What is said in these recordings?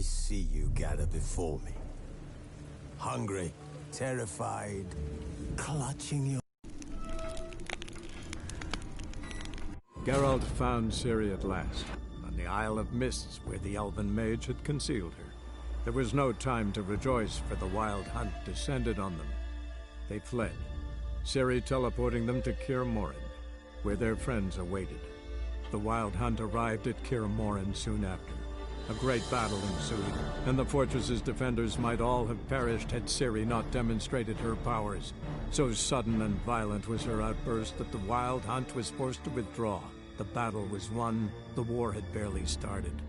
I see you gather before me. Hungry, terrified, clutching your... Geralt found Ciri at last, on the Isle of Mists where the Elven Mage had concealed her. There was no time to rejoice, for the Wild Hunt descended on them. They fled, Ciri teleporting them to Kaer Morhen, where their friends awaited. The Wild Hunt arrived at Kaer Morhen soon after. A great battle ensued, and the fortress's defenders might all have perished had Ciri not demonstrated her powers. So sudden and violent was her outburst that the Wild Hunt was forced to withdraw. The battle was won. The war had barely started.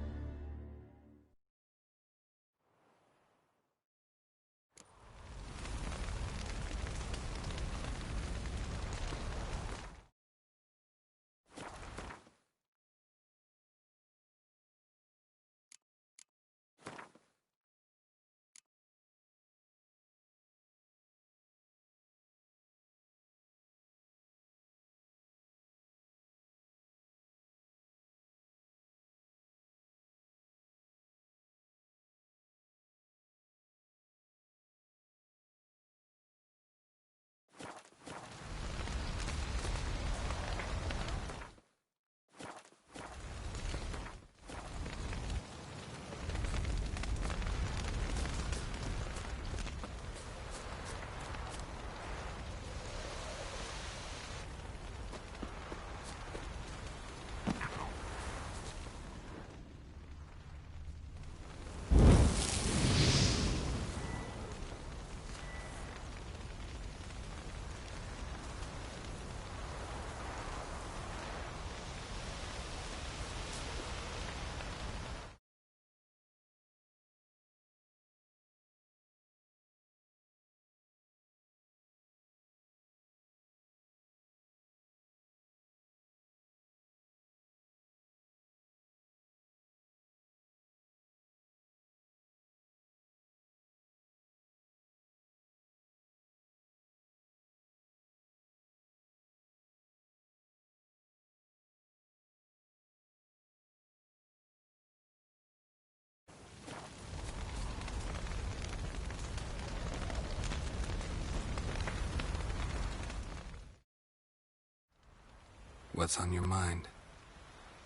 What's on your mind?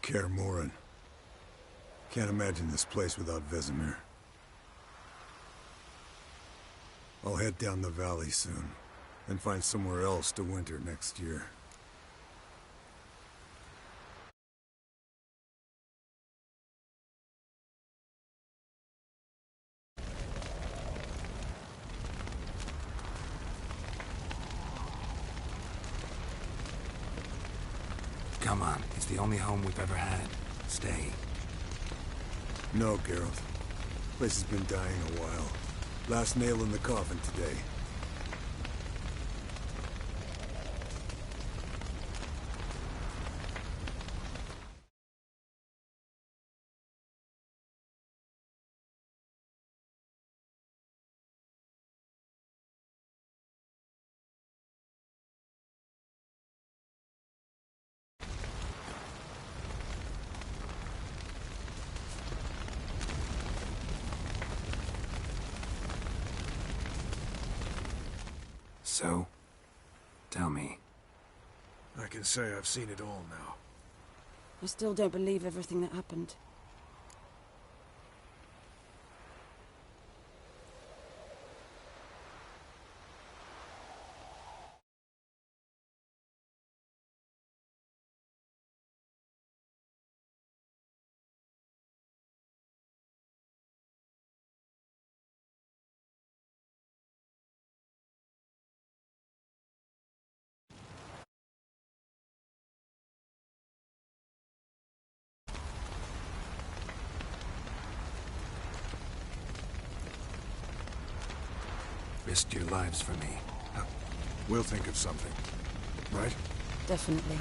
Kaer Morhen. Can't imagine this place without Vesemir. I'll head down the valley soon, and find somewhere else to winter next year. Come on, it's the only home we've ever had. Stay. No, Geralt. Place has been dying a while. Last nail in the coffin today. So, tell me. I can say I've seen it all now. I still don't believe everything that happened. Risked your lives for me. We'll think of something. Right? Definitely.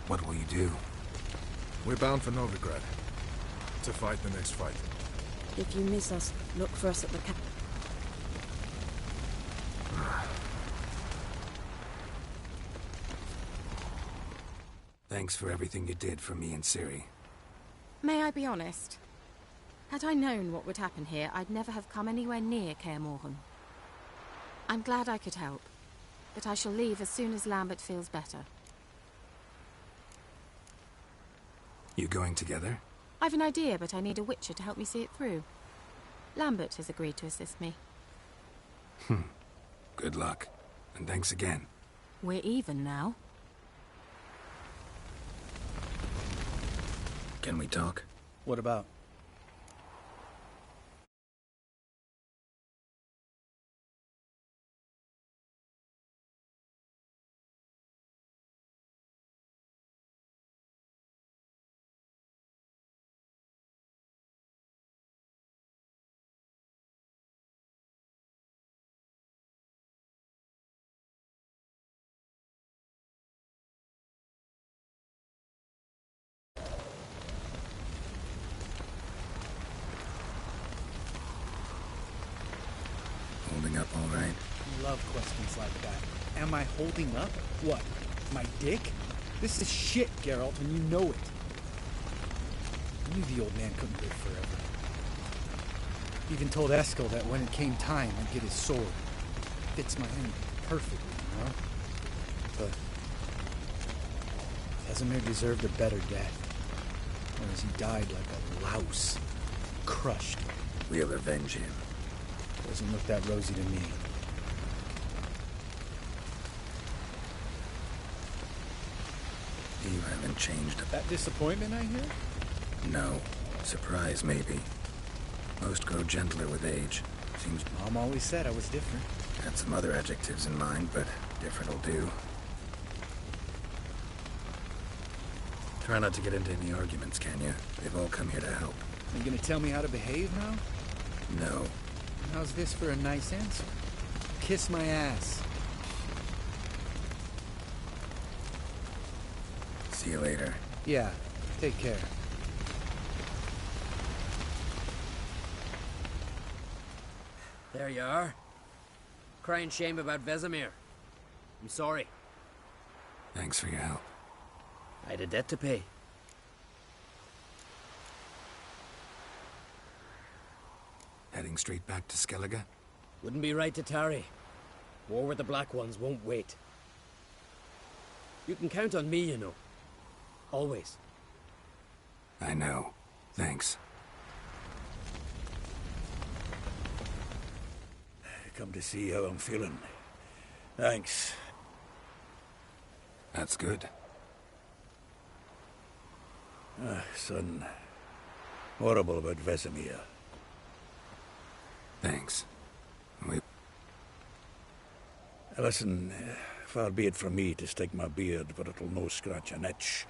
What will you do? We're bound for Novigrad. To fight the next fight. If you miss us, look for us at the camp. Thanks for everything you did for me and Ciri. May I be honest? Had I known what would happen here, I'd never have come anywhere near Kaer Morhen. I'm glad I could help, but I shall leave as soon as Lambert feels better. You going together? I've an idea, but I need a witcher to help me see it through. Lambert has agreed to assist me. Good luck, and thanks again. We're even now. Can we talk? What about? Holding up all right? Love questions like that. Am I holding up? What? My dick? This is shit, Geralt, and you know it. I knew the old man couldn't live forever. Even told Eskel that when it came time, I'd get his sword. Fits my end perfectly, you know? But Vesemir deserved a better death. Whereas he died like a louse. Crushed. We'll avenge him. Doesn't look that rosy to me. You haven't changed a... That disappointment I hear? No. Surprise, maybe. Most grow gentler with age. Seems... Mom always said I was different. Had some other adjectives in mind, but different will do. Try not to get into any arguments, can you? They've all come here to help. Are you gonna tell me how to behave now? No. How's this for a nice answer? Kiss my ass. See you later. Yeah, take care. There you are. Crying shame about Vesemir. I'm sorry. Thanks for your help. I had a debt to pay. Heading straight back to Skellige? Wouldn't be right to tarry. War with the Black Ones won't wait. You can count on me, you know. Always. I know. Thanks. Come to see how I'm feeling. Thanks. That's good. Son. Horrible about Vesemir. Thanks. Listen, far be it from me to stick my beard, but it'll no scratch an itch.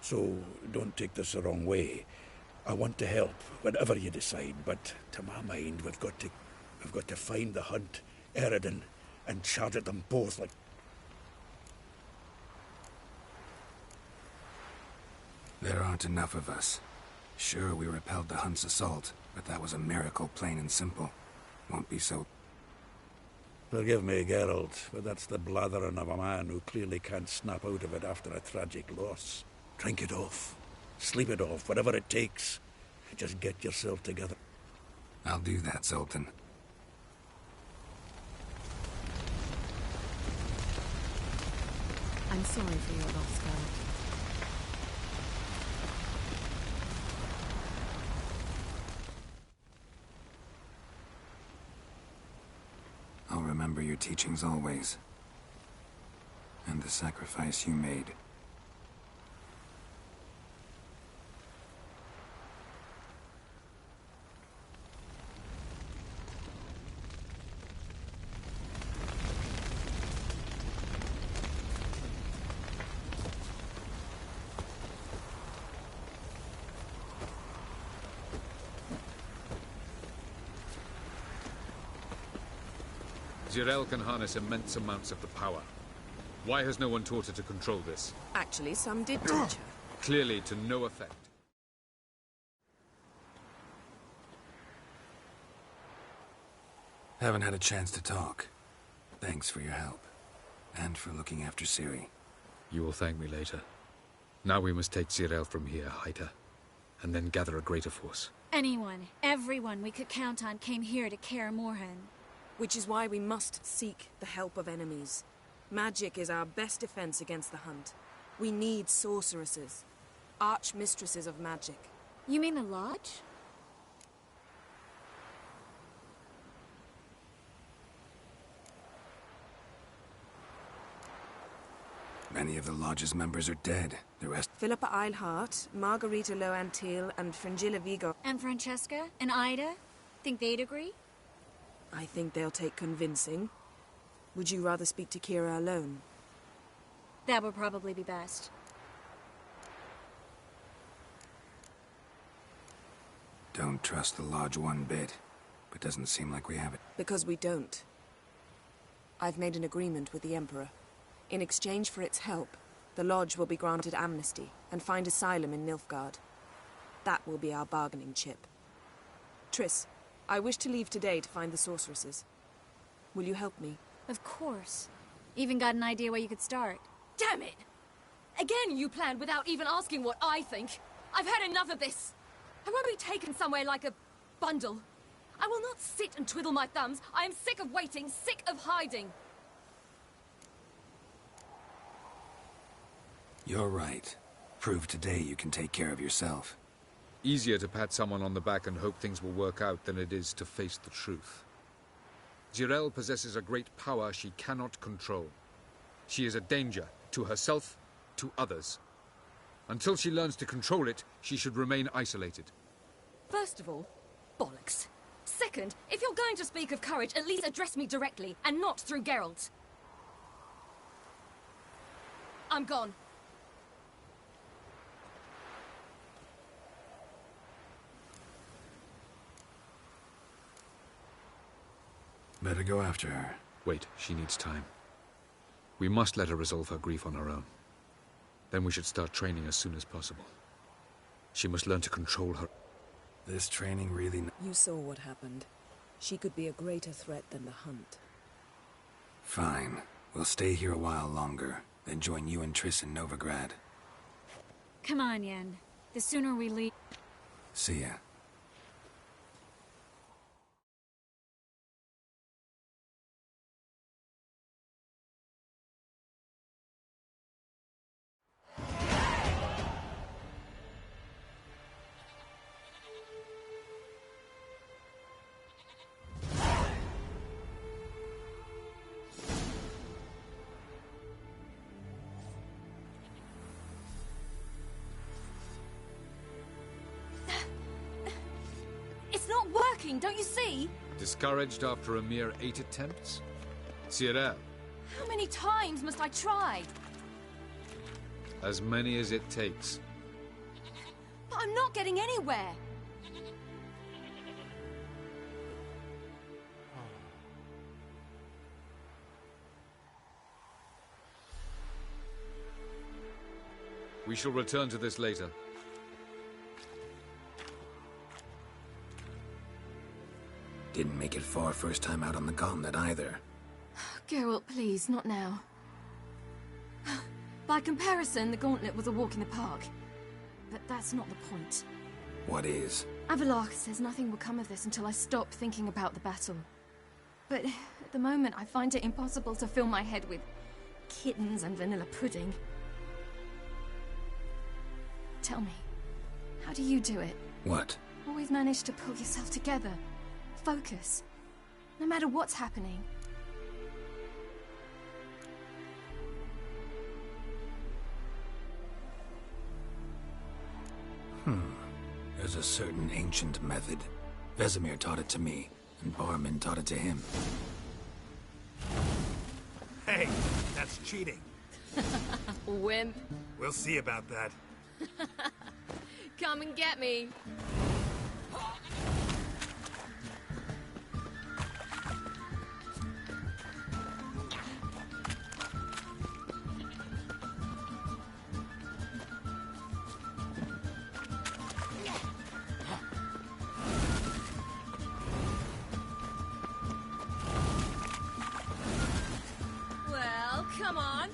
So don't take this the wrong way. I want to help, whatever you decide, but to my mind, we've got to find the Hunt, Eredin, and charge at them both like... There aren't enough of us. Sure, we repelled the Hunt's assault, but that was a miracle, plain and simple. Won't be so... Forgive me, Geralt, but that's the blathering of a man who clearly can't snap out of it after a tragic loss. Drink it off. Sleep it off, whatever it takes. Just get yourself together. I'll do that, Zoltan. I'm sorry for your loss, Geralt. I'll remember your teachings always. And the sacrifice you made. Zirael can harness immense amounts of the power. Why has no one taught her to control this? Actually, some did teach her. Clearly to no effect. Haven't had a chance to talk. Thanks for your help. And for looking after Ciri. You will thank me later. Now we must take Zirael from here, hide her, and then gather a greater force. Anyone, everyone we could count on came here to Kaer Morhen. Which is why we must seek the help of enemies. Magic is our best defense against the hunt. We need sorceresses. Archmistresses of magic. You mean the Lodge? Many of the Lodge's members are dead. The rest... Philippa Eilhart, Margarita Loantil, and Fringilla Vigo. And Francesca? And Ida? Think they'd agree? I think they'll take convincing. Would you rather speak to Kira alone? That would probably be best. Don't trust the Lodge one bit. But doesn't seem like we have it. Because we don't. I've made an agreement with the Emperor. In exchange for its help, the Lodge will be granted amnesty and find asylum in Nilfgaard. That will be our bargaining chip. Triss, I wish to leave today to find the sorceresses. Will you help me? Of course. Even got an idea where you could start. Damn it! Again you planned without even asking what I think. I've had enough of this. I won't be taken somewhere like a bundle. I will not sit and twiddle my thumbs. I am sick of waiting, sick of hiding. You're right. Prove today you can take care of yourself. Easier to pat someone on the back and hope things will work out than it is to face the truth. Jirel possesses a great power she cannot control. She is a danger to herself, to others. Until she learns to control it, she should remain isolated. First of all, bollocks. Second, if you're going to speak of courage, at least address me directly, and not through Geralt. I'm gone. Better go after her. Wait, she needs time. We must let her resolve her grief on her own. Then we should start training as soon as possible. She must learn to control her... This training really... You saw what happened. She could be a greater threat than the hunt. Fine. We'll stay here a while longer, then join you and Triss in Novigrad. Come on, Yen. The sooner we leave... See ya. Don't you see? Discouraged after a mere 8 attempts? Cyril. How many times must I try? As many as it takes. But I'm not getting anywhere. We shall return to this later. Didn't make it far first time out on the gauntlet either. Geralt, please, not now. By comparison, the gauntlet was a walk in the park. But that's not the point. What is? Avallac'h says nothing will come of this until I stop thinking about the battle. But at the moment, I find it impossible to fill my head with kittens and vanilla pudding. Tell me, how do you do it? What? Always manage to pull yourself together. Focus. No matter what's happening. There's a certain ancient method. Vesemir taught it to me, and Barman taught it to him. Hey, that's cheating. Wimp. We'll see about that. Come and get me. Well, come on.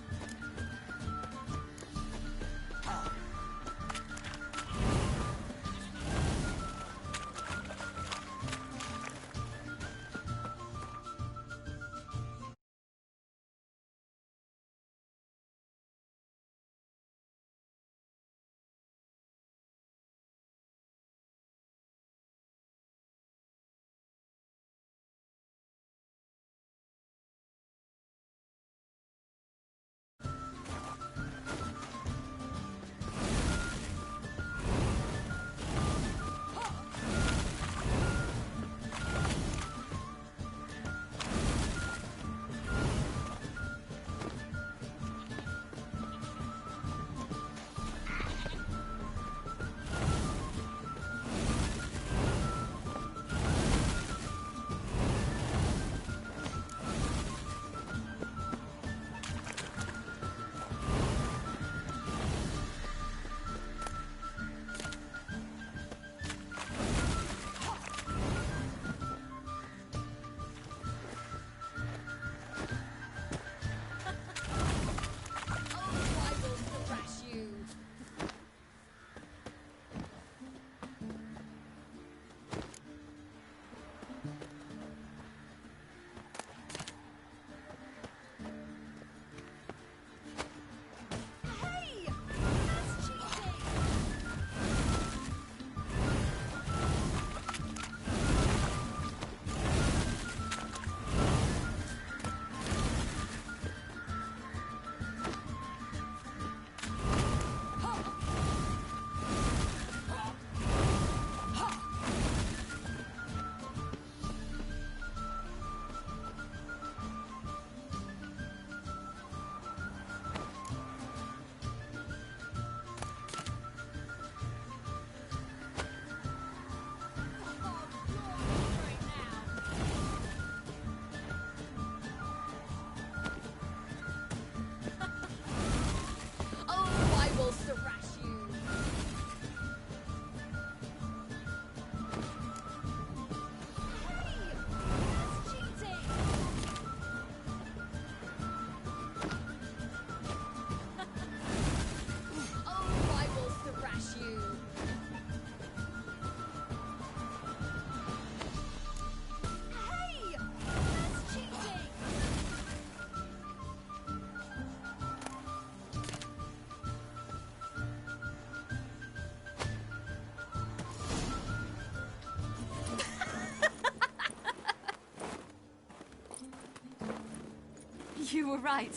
You were right.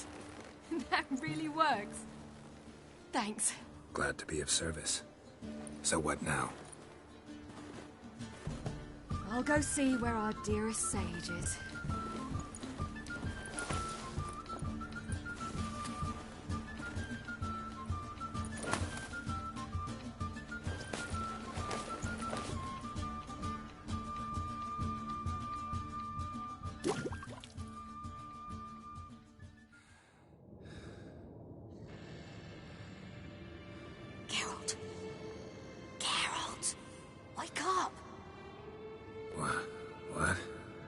That really works. Thanks. Glad to be of service. So what now? I'll go see where our dearest sage is. Geralt. Geralt! Wake up! What?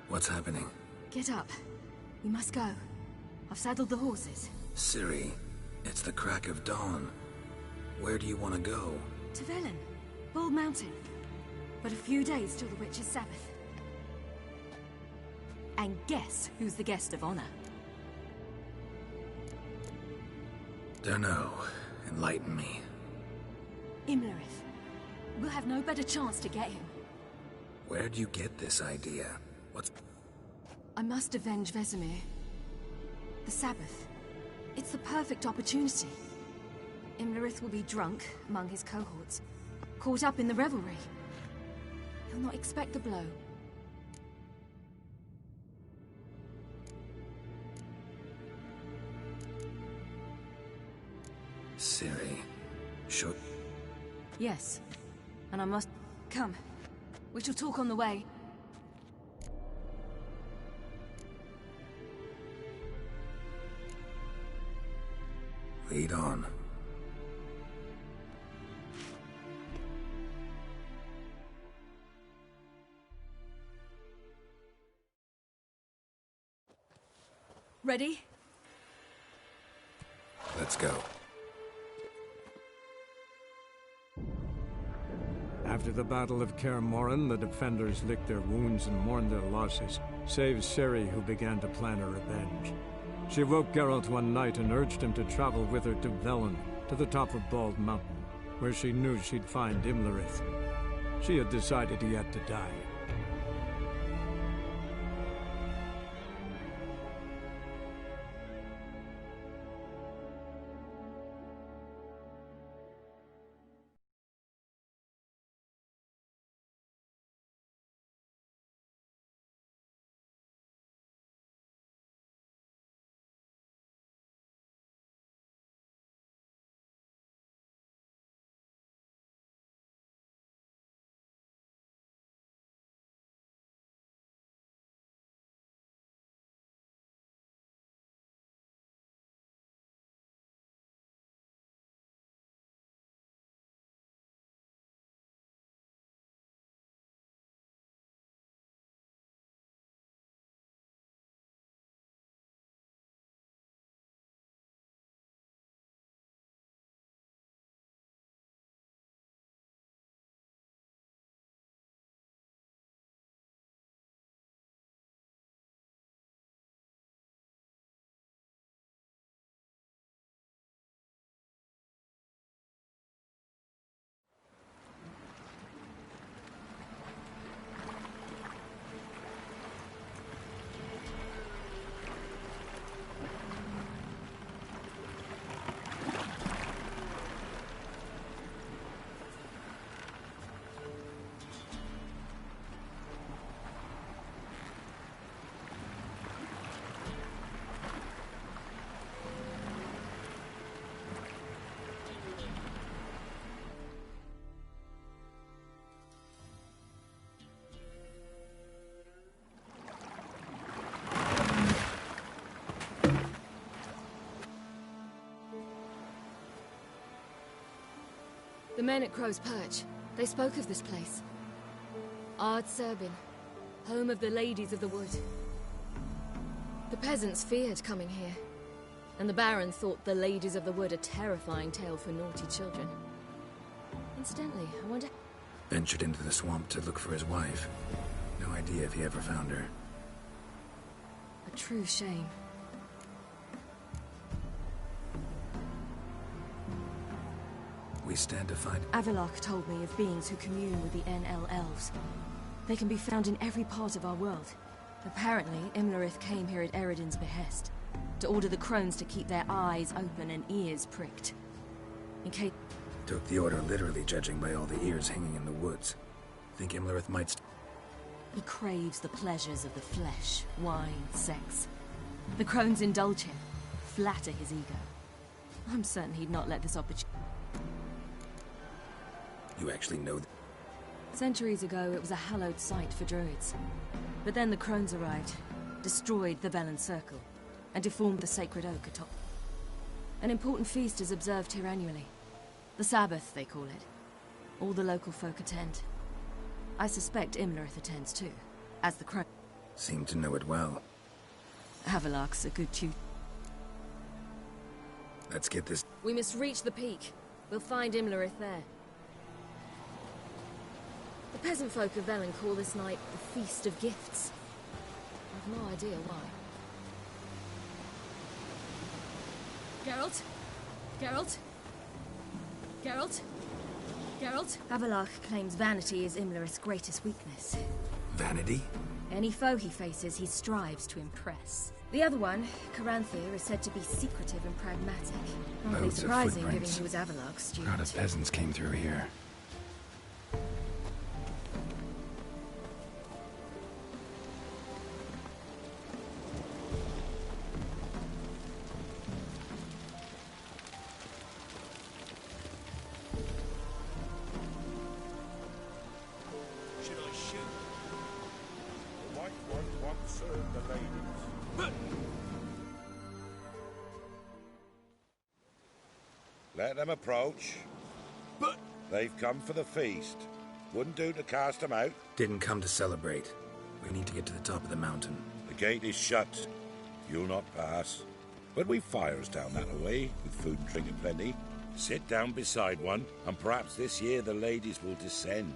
What's happening? Get up. We must go. I've saddled the horses. Ciri, it's the crack of dawn. Where do you want to go? To Velen. Bald Mountain. But a few days till the Witch's Sabbath. And guess who's the guest of honor? Dunno. Enlighten me. Imlerith. We'll have no better chance to get him. Where'd you get this idea? What's... I must avenge Vesemir. The Sabbath. It's the perfect opportunity. Imlerith will be drunk among his cohorts, caught up in the revelry. He'll not expect the blow. Ciri. Sure. Yes. And I must... Come. We shall talk on the way. Lead on. Ready? Let's go. After the Battle of Kaer Morhen, the defenders licked their wounds and mourned their losses, save Ciri, who began to plan her revenge. She woke Geralt one night and urged him to travel with her to Velen, to the top of Bald Mountain, where she knew she'd find Imlerith. She had decided he had to die. The men at Crow's Perch, they spoke of this place. Ard Serbin, home of the Ladies of the Wood. The peasants feared coming here, and the Baron thought the Ladies of the Wood a terrifying tale for naughty children. Incidentally, I wonder... Ventured into the swamp to look for his wife. No idea if he ever found her. A true shame. We stand to find... Avilark told me of beings who commune with the NL Elves. They can be found in every part of our world. Apparently, Imlerith came here at Eredin's behest. To order the crones to keep their eyes open and ears pricked. In case... Took the order literally, judging by all the ears hanging in the woods. Think Imlerith might... He craves the pleasures of the flesh, wine, sex. The crones indulge him, flatter his ego. I'm certain he'd not let this opportunity... You actually know... Centuries ago, it was a hallowed site for druids. But then the crones arrived, destroyed the Velen Circle, and deformed the sacred oak atop. An important feast is observed here annually. The Sabbath, they call it. All the local folk attend. I suspect Imlerith attends too, as the crow... Seem to know it well. Havelark's a good tutor. Let's get this... We must reach the peak. We'll find Imlerith there. The peasant folk of Velen call this night the Feast of Gifts. I've no idea why. Geralt? Geralt? Geralt? Geralt? Havelark claims vanity is Imlerith's greatest weakness. Vanity? Any foe he faces, he strives to impress. The other one, Caranthir, is said to be secretive and pragmatic. Hardly Loads of surprising, given footprints. he was Havelark's student. Crowd of peasants came through here. Should I shoot? The white ones once served the ladies. Let them approach. But they've come for the feast. Wouldn't do to cast them out. Didn't come to celebrate. We need to get to the top of the mountain. The gate is shut. You'll not pass. But we've fires down that way, with food and drink aplenty. Sit down beside one, and perhaps this year the ladies will descend.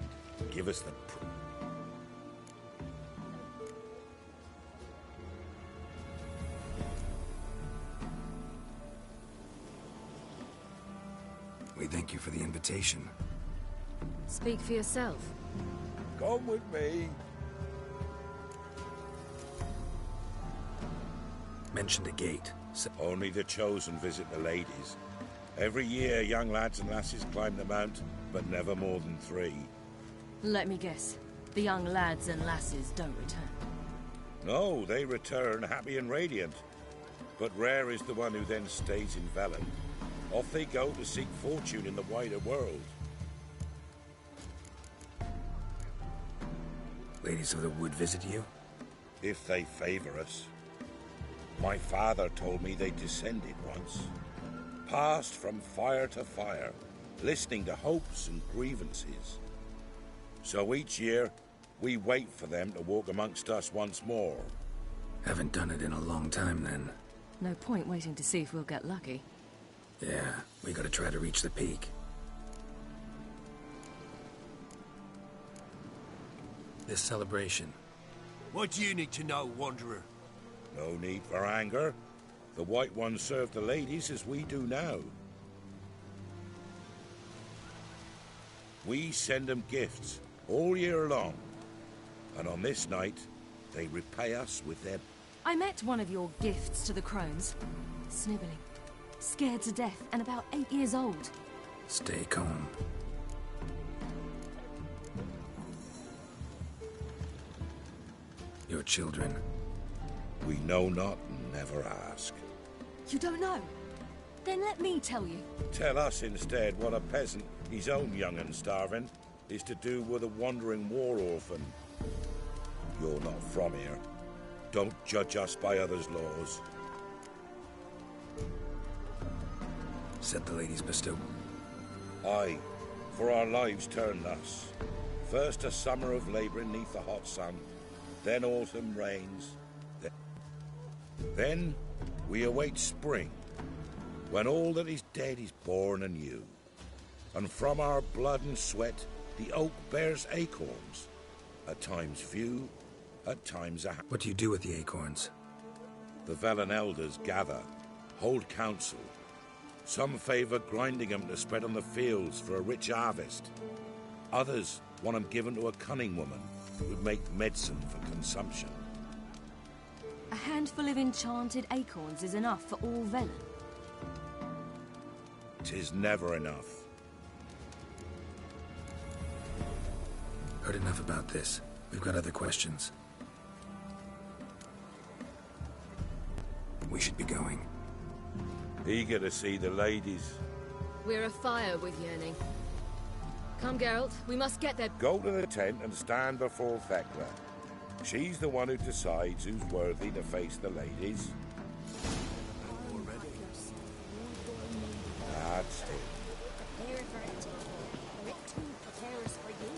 Give us the... We thank you for the invitation. Speak for yourself. Come with me. Mentioned a gate. Only the chosen visit the ladies. Every year, young lads and lasses climb the mount, but never more than 3. Let me guess. The young lads and lasses don't return. No, they return happy and radiant. But rare is the one who then stays in Velen. Off they go to seek fortune in the wider world. Ladies of the Wood visit you? If they favor us. My father told me they descended once. Passed from fire to fire, listening to hopes and grievances. So each year, we wait for them to walk amongst us once more. Haven't done it in a long time, then. No point waiting to see if we'll get lucky. Yeah, we gotta try to reach the peak. This celebration. What do you need to know, Wanderer? No need for anger. The White Ones serve the ladies as we do now. We send them gifts all year long. And on this night, they repay us with their... I met one of your gifts to the crones. Sniveling. Scared to death and about 8 years old. Stay calm. Your children. We know not and never ask. You don't know? Then let me tell you. Tell us instead what a peasant, his own young and starving, is to do with a wandering war orphan. You're not from here. Don't judge us by others' laws. Said the ladies bestow. Aye, for our lives turn thus. First a summer of labouring neath the hot sun, then autumn rains, then we await spring, when all that is dead is born anew. And from our blood and sweat, the oak bears acorns. At times few, at times a... What do you do with the acorns? The Velen elders gather, hold council. Some favour grinding them to spread on the fields for a rich harvest. Others want them given to a cunning woman who'd make medicine for consumption. A hand handful of enchanted acorns is enough for all Velen? 'Tis never enough. Heard enough about this. We've got other questions. We should be going. Eager to see the ladies. We're afire with yearning. Come, Geralt, we must get there. Go to the tent and stand before Thekla. She's the one who decides who's worthy to face the ladies. That's it. Prepare for it. Or it too prepares for you.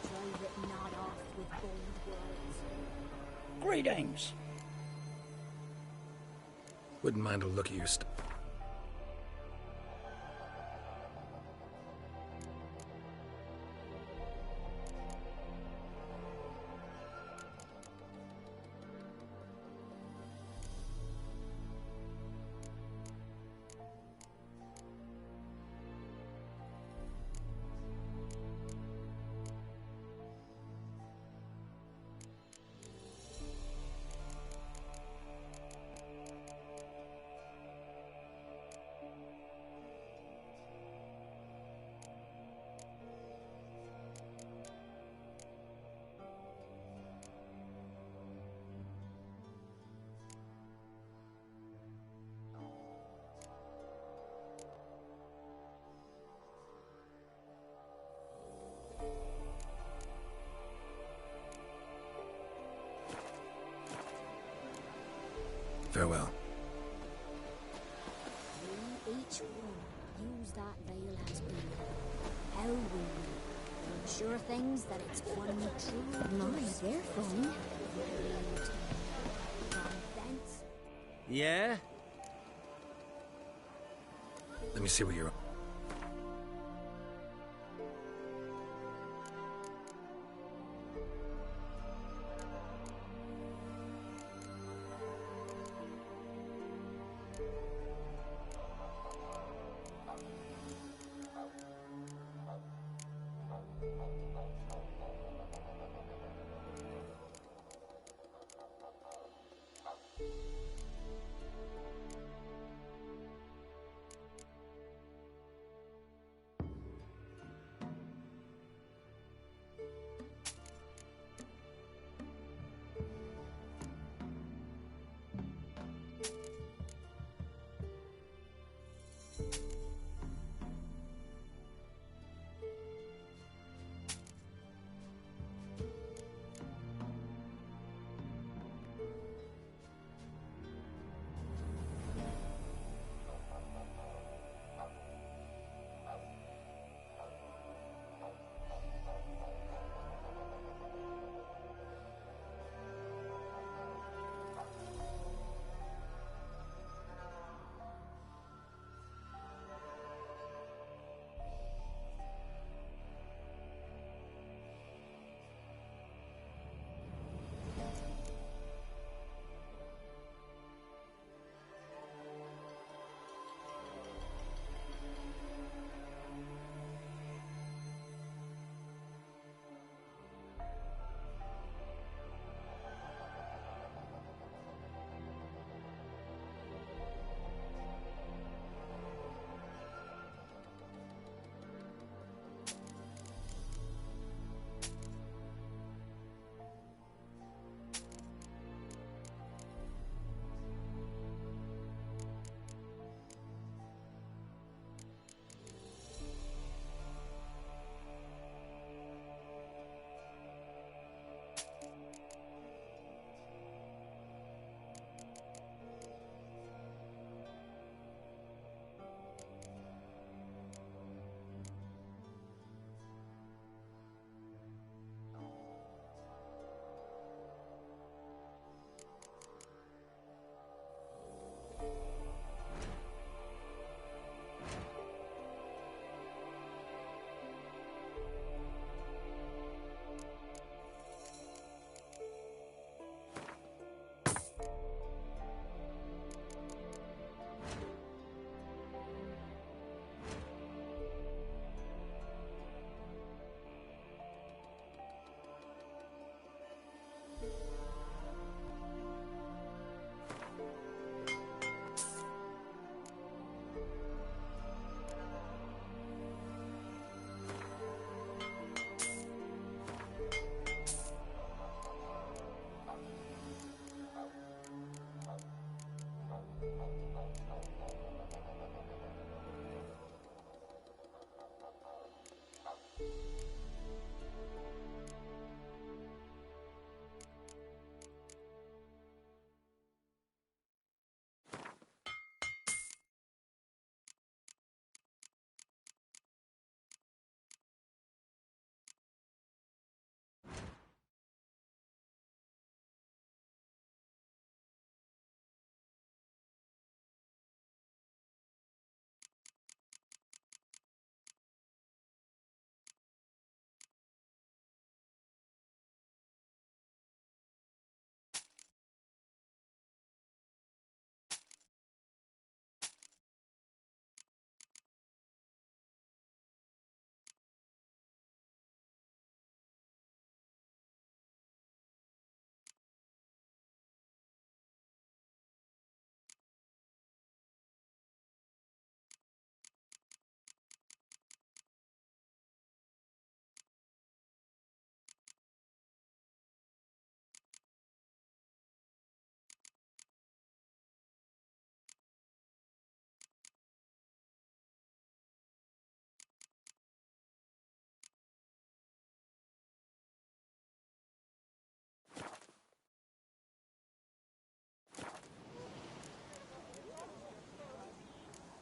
Drive it not off with bold words. Greetings. Wouldn't mind a look at your stuff. Farewell. We each one use that veil has been. How will we? Ensure things that it's one true. My, they're fun. Yeah? Let me see what you're...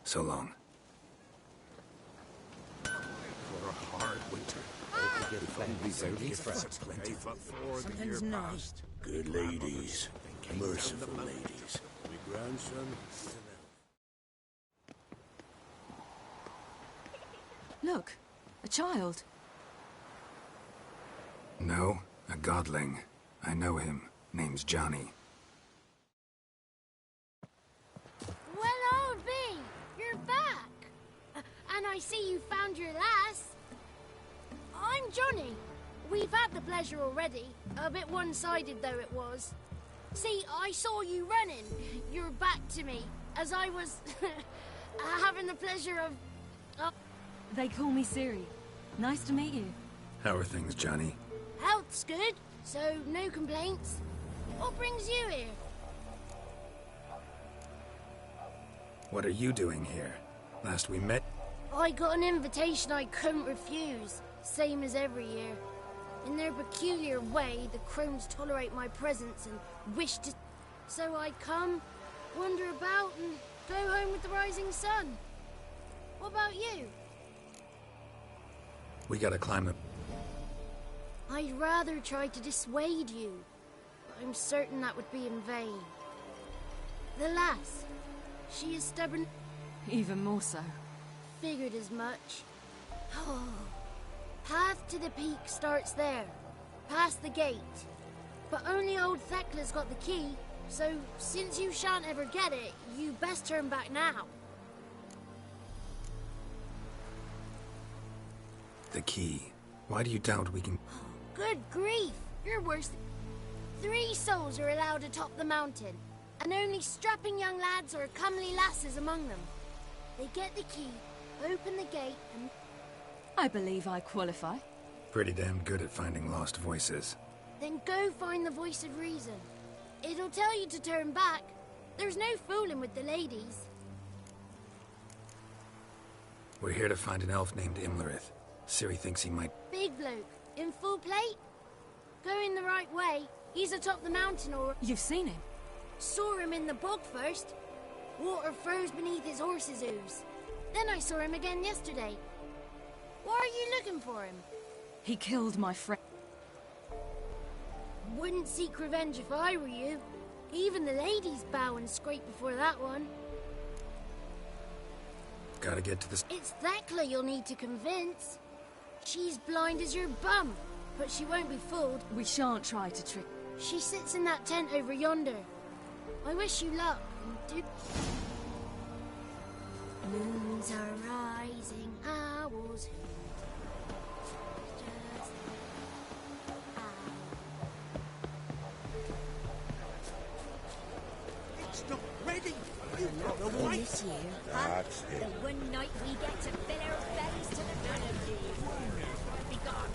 So long. For a hard winter. Something's nice. Good ladies. Merciful ladies. My grandson is an elf. Look, a child. No, a godling. I know him. Name's Johnny. Well, old B, you're back. And I see you found your lass. I'm Johnny. We've had the pleasure already. A bit one-sided though it was. See, I saw you running. Your back to me, as I was having the pleasure of... They call me Ciri. Nice to meet you. How are things, Johnny? Health's good, so no complaints. What brings you here? What are you doing here? Last we met... I got an invitation I couldn't refuse, same as every year. In their peculiar way, the crones tolerate my presence and wish to... So I come, wander about, and go home with the rising sun. What about you? We gotta climb the... I'd rather try to dissuade you, but I'm certain that would be in vain. The lass, she is stubborn. Even more so. Figured as much. Oh. Path to the peak starts there, past the gate. But only old Thekla's got the key, so since you shan't ever get it, you best turn back now. The key. Why do you doubt we can... Good grief, you're worse. 3 souls are allowed atop the mountain, and only strapping young lads or comely lasses among them. They get the key, open the gate, and... I believe I qualify. Pretty damn good at finding lost voices. Then go find the voice of reason. It'll tell you to turn back. There's no fooling with the ladies. We're here to find an elf named Imlerith. Ciri thinks he might... Big bloke, in full plate. Going the right way, he's atop the mountain or... You've seen him? Saw him in the bog first. Water froze beneath his horse's hooves. Then I saw him again yesterday. Why are you looking for him? He killed my friend. Wouldn't seek revenge if I were you. Even the ladies bow and scrape before that one. Gotta get to this... It's Thekla you'll need to convince. She's blind as your bum, but she won't be fooled. We shan't try to trick... She sits in that tent over yonder. I wish you luck, and do... Moons are rising, owls hoot. Just It's not ready. You've got the white. this year, That's it. the one night we get to fill our bellies to the melody. Be gone.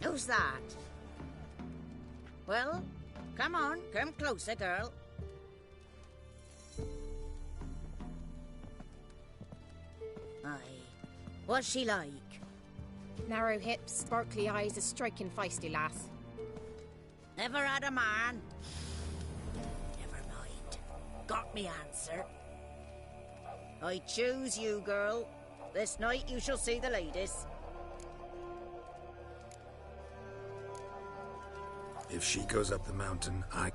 Who's that? Well, come on, come closer, girl. Aye. What's she like? Narrow hips, sparkly eyes, a striking feisty lass. Never had a man. Never mind. Got me answer. I choose you, girl. This night you shall see the ladies. If she goes up the mountain, I...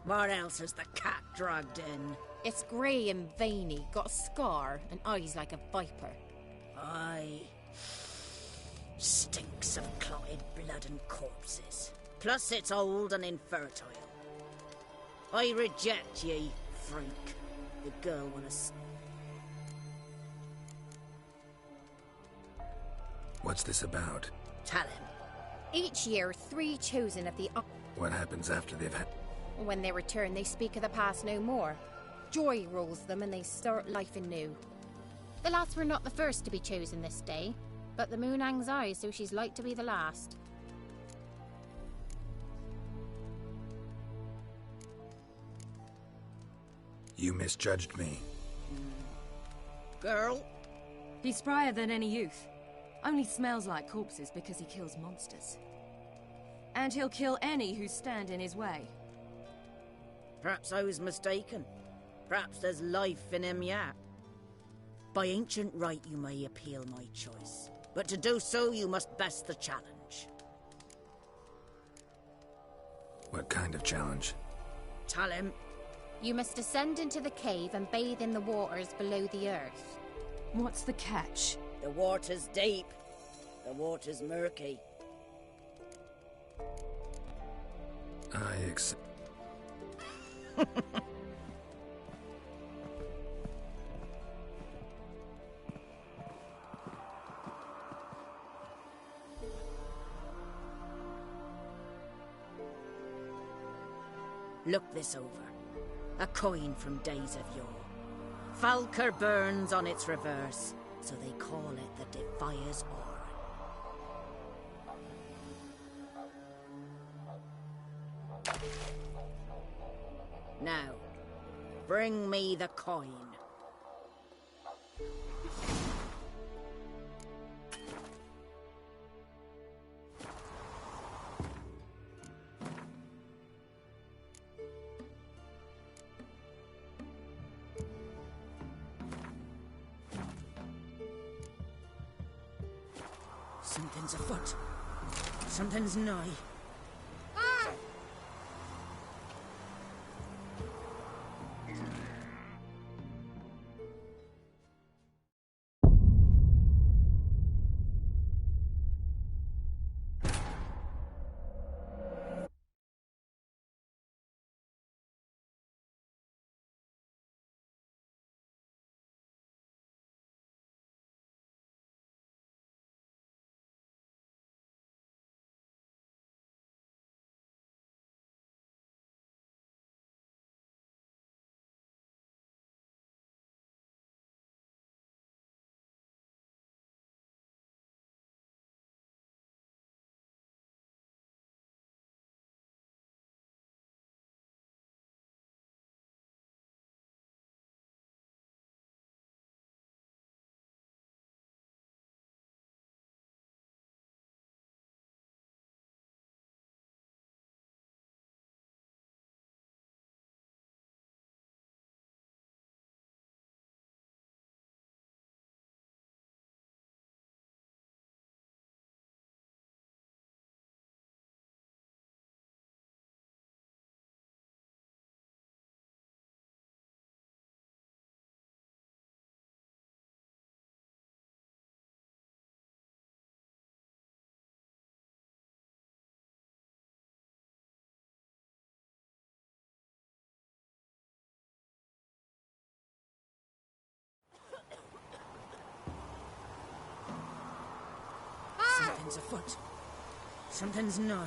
What else has the cat dragged in? It's grey and veiny, got a scar, and eyes like a viper. Aye. Stinks of clotted blood and corpses. Plus it's old and infertile. I reject ye, freak. The girl will What's this about? tell him. Each year, 3 chosen of the... What happens after they've had... When they return, they speak of the past no more. Joy rules them and they start life anew. The lads were not the first to be chosen this day, but the moon hangs high, so she's like to be the last. You misjudged me. Girl? He's sprier than any youth. Only smells like corpses because he kills monsters. And he'll kill any who stand in his way. Perhaps I was mistaken. Perhaps there's life in him yet. By ancient right you may appeal my choice, but to do so you must best the challenge. What kind of challenge? Tell him. You must descend into the cave and bathe in the waters below the earth. What's the catch? The water's deep. The water's murky. I accept. Look this over. A coin from days of yore. Falker burns on its reverse, so they call it the Defier's Aura. Now, bring me the coin. Something's afoot. Something's nigh. Something's afoot. Something's nigh.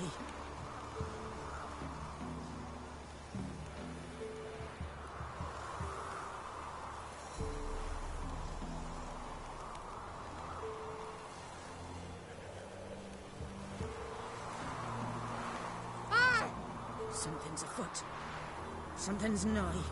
Something's afoot. Something's nigh.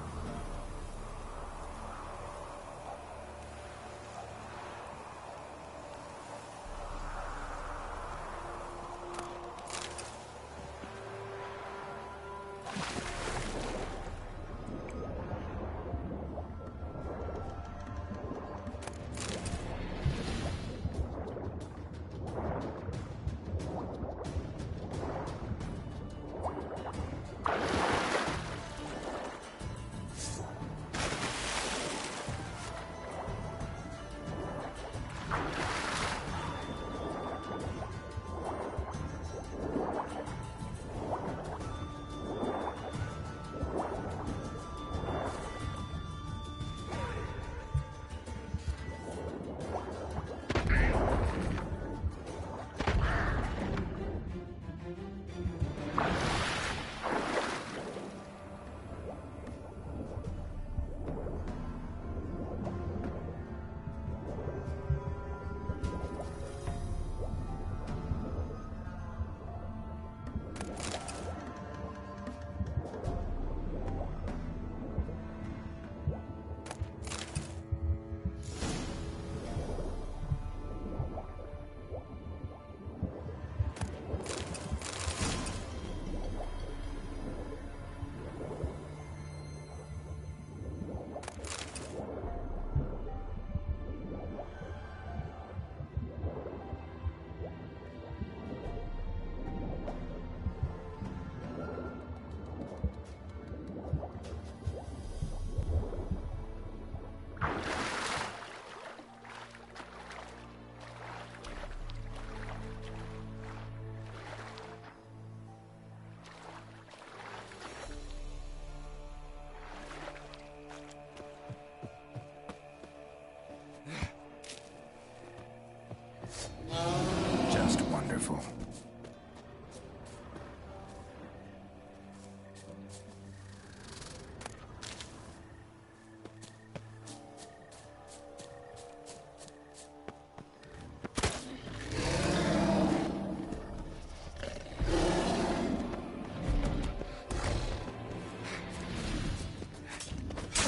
Just wonderful.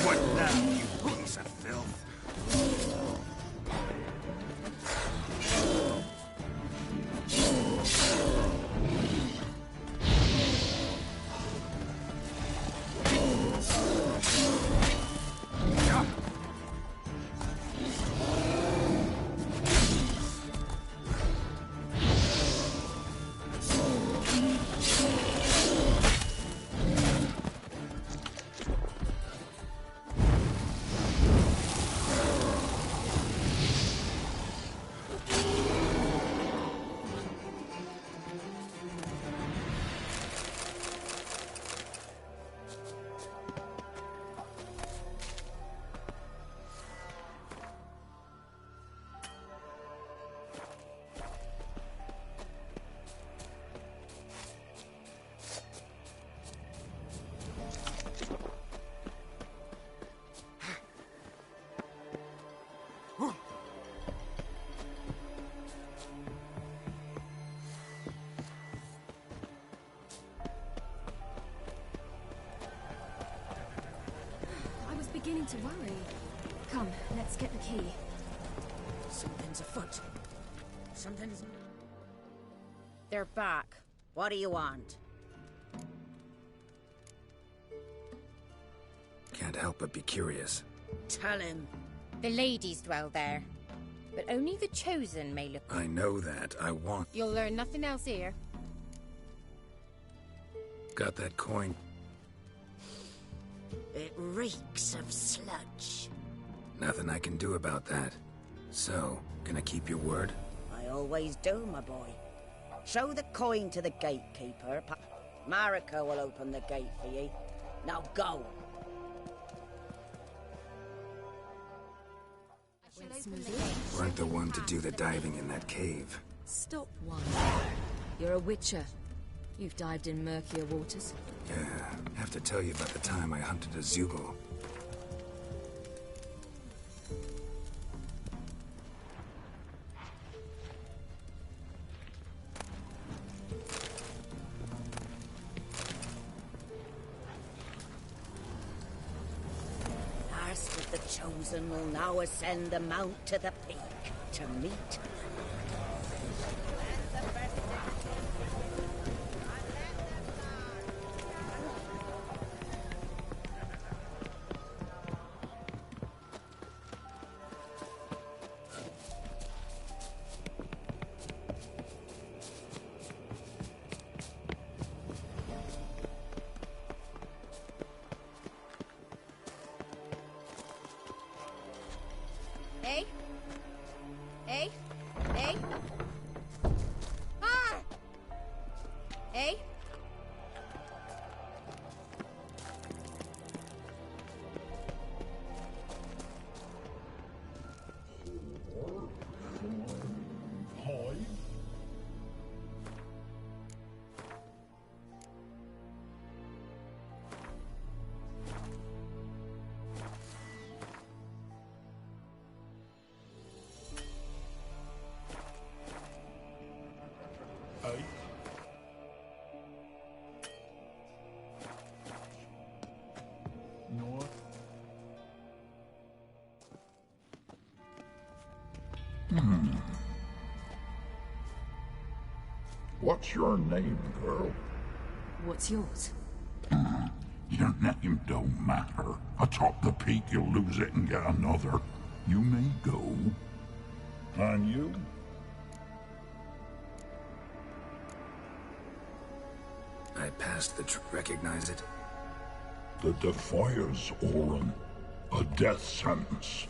What now, you piece of filth? Beginning to worry. Come, let's get the key. Something's afoot. Something's... They're back. What do you want? Can't help but be curious. Tell him. The ladies dwell there, but only the chosen may look. I know that. I want... You'll learn nothing else here. Got that coin? It reeks of sludge. Nothing I can do about that. So, gonna keep your word? I always do, my boy. Show the coin to the gatekeeper. Marika will open the gate for ye. Now go. Weren't the one to do the diving in that cave. Stop one. You're a witcher. You've dived in murkier waters. Yeah, have to tell you about the time I hunted a Zugel. Chosen will now ascend the mount to the peak to meet. Eh? Eh? Eh? Ah! Eh? What's your name, girl? What's yours? Your name don't matter. Atop the peak, you'll lose it and get another. You may go. And you? I passed the recognize it? The Defier's Orin. A death sentence.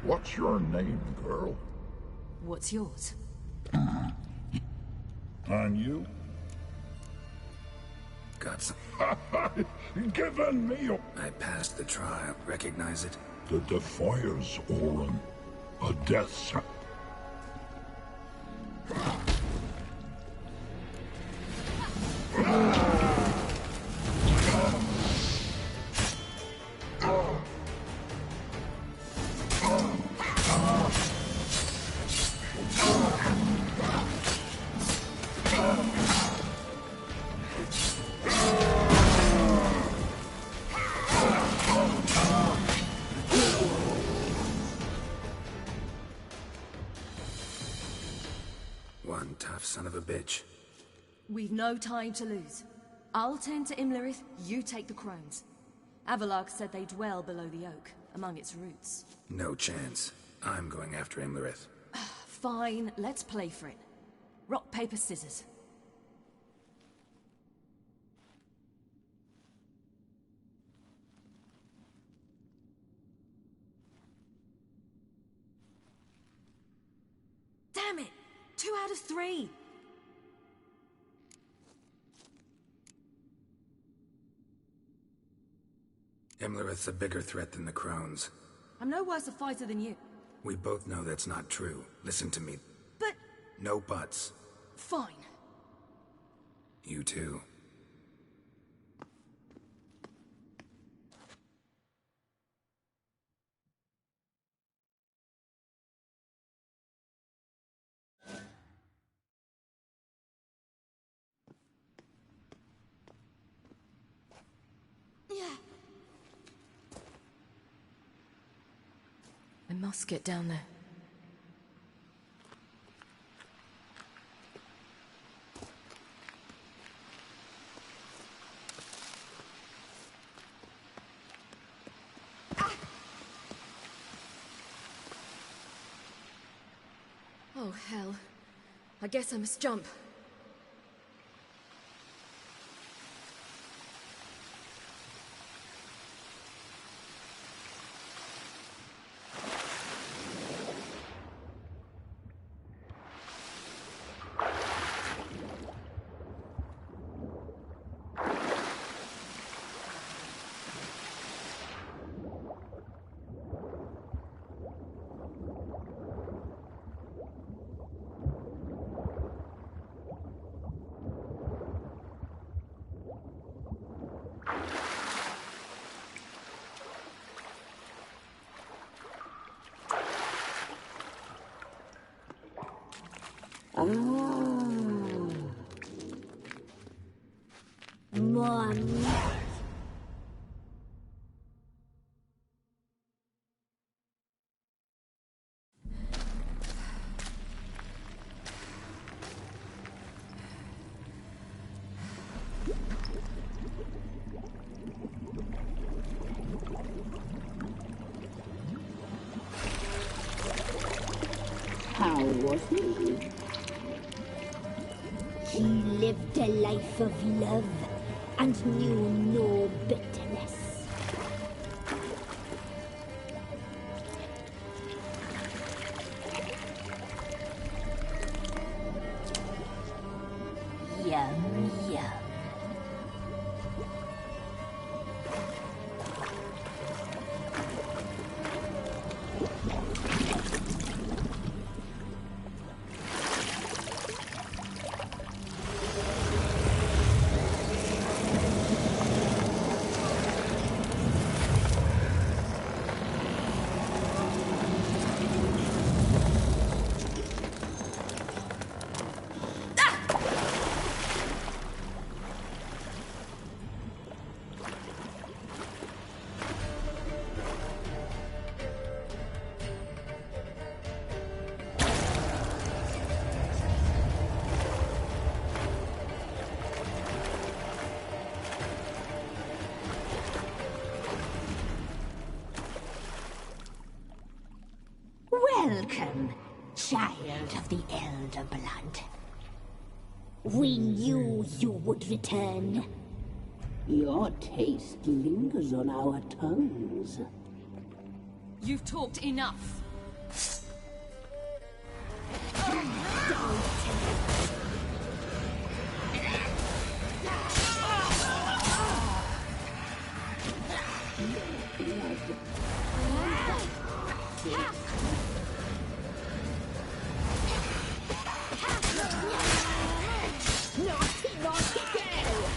What's your name, girl? What's yours? And you? Got some. Given me up. I passed the trial. Recognize it? The Defiers, Orin. A death sentence. One tough son of a bitch. We've no time to lose. I'll tend to Imlerith, you take the crones. Avalark said they dwell below the oak, among its roots. No chance. I'm going after Imlerith. Fine, let's play for it. Rock, paper, scissors. Damn it! 2 out of 3! Imlerith's a bigger threat than the crones. I'm no worse a fighter than you. We both know that's not true. Listen to me. But... No buts. Fine. You too. Yeah. I must get down there. Oh, hell. I guess I must jump. More meat. How was he? He lived a life of love and knew no bitterness. Yum, yum. Welcome, child of the Elder Blood. We knew you would return. Your taste lingers on our tongues. You've talked enough. Naughty, naughty girl!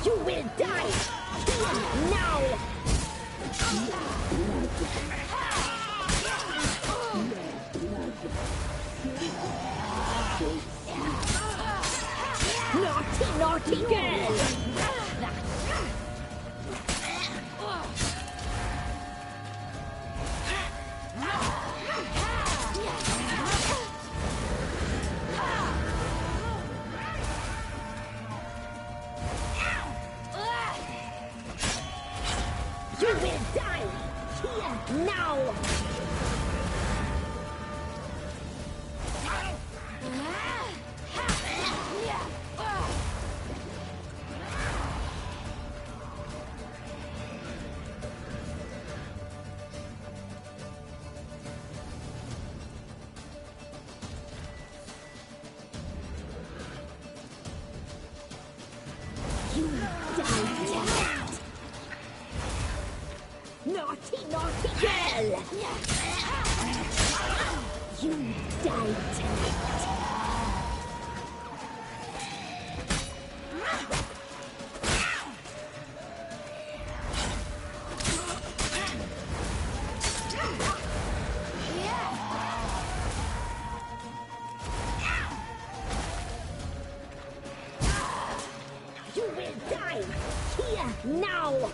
You will die here now! Naughty, naughty girl! You will die here now! You die tonight! Naughty, naughty girl! You die tonight! You will die here now!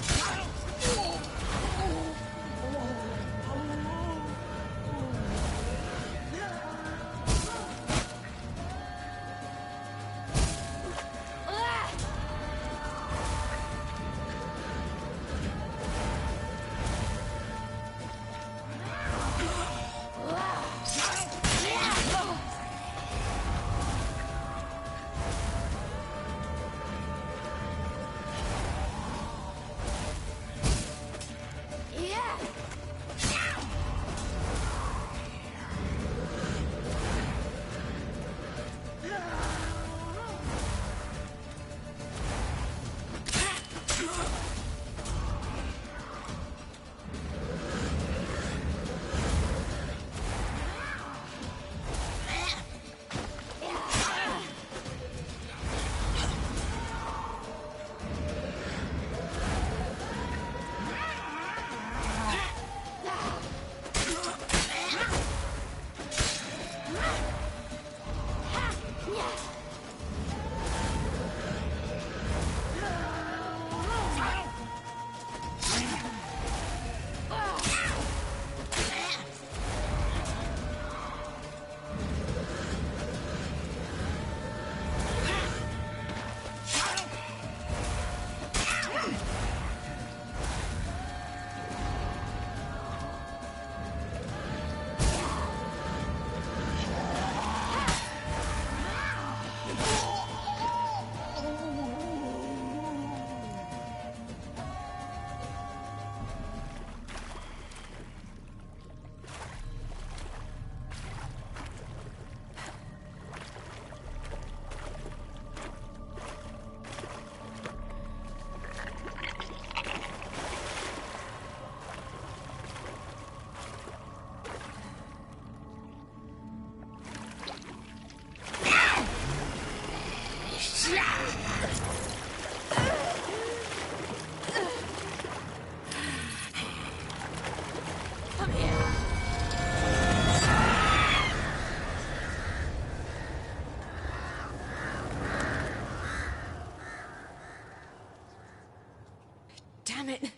Damn it.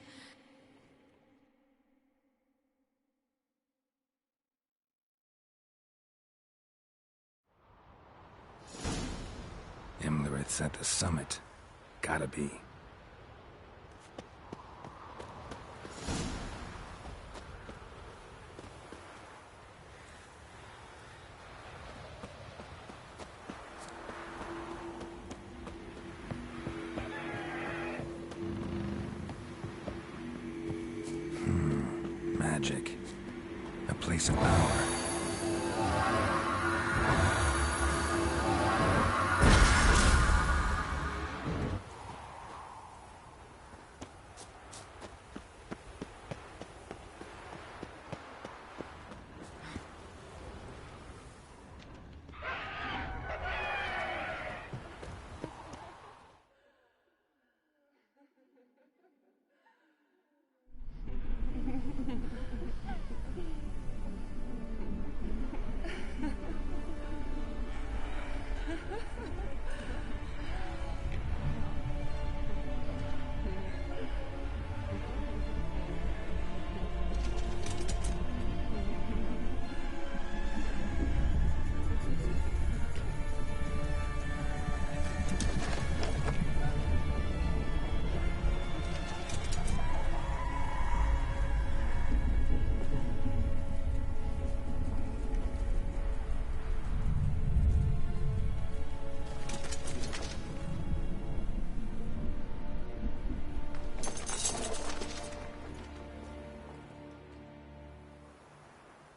Imlerith's at the summit. Gotta be. Magic. A place of power.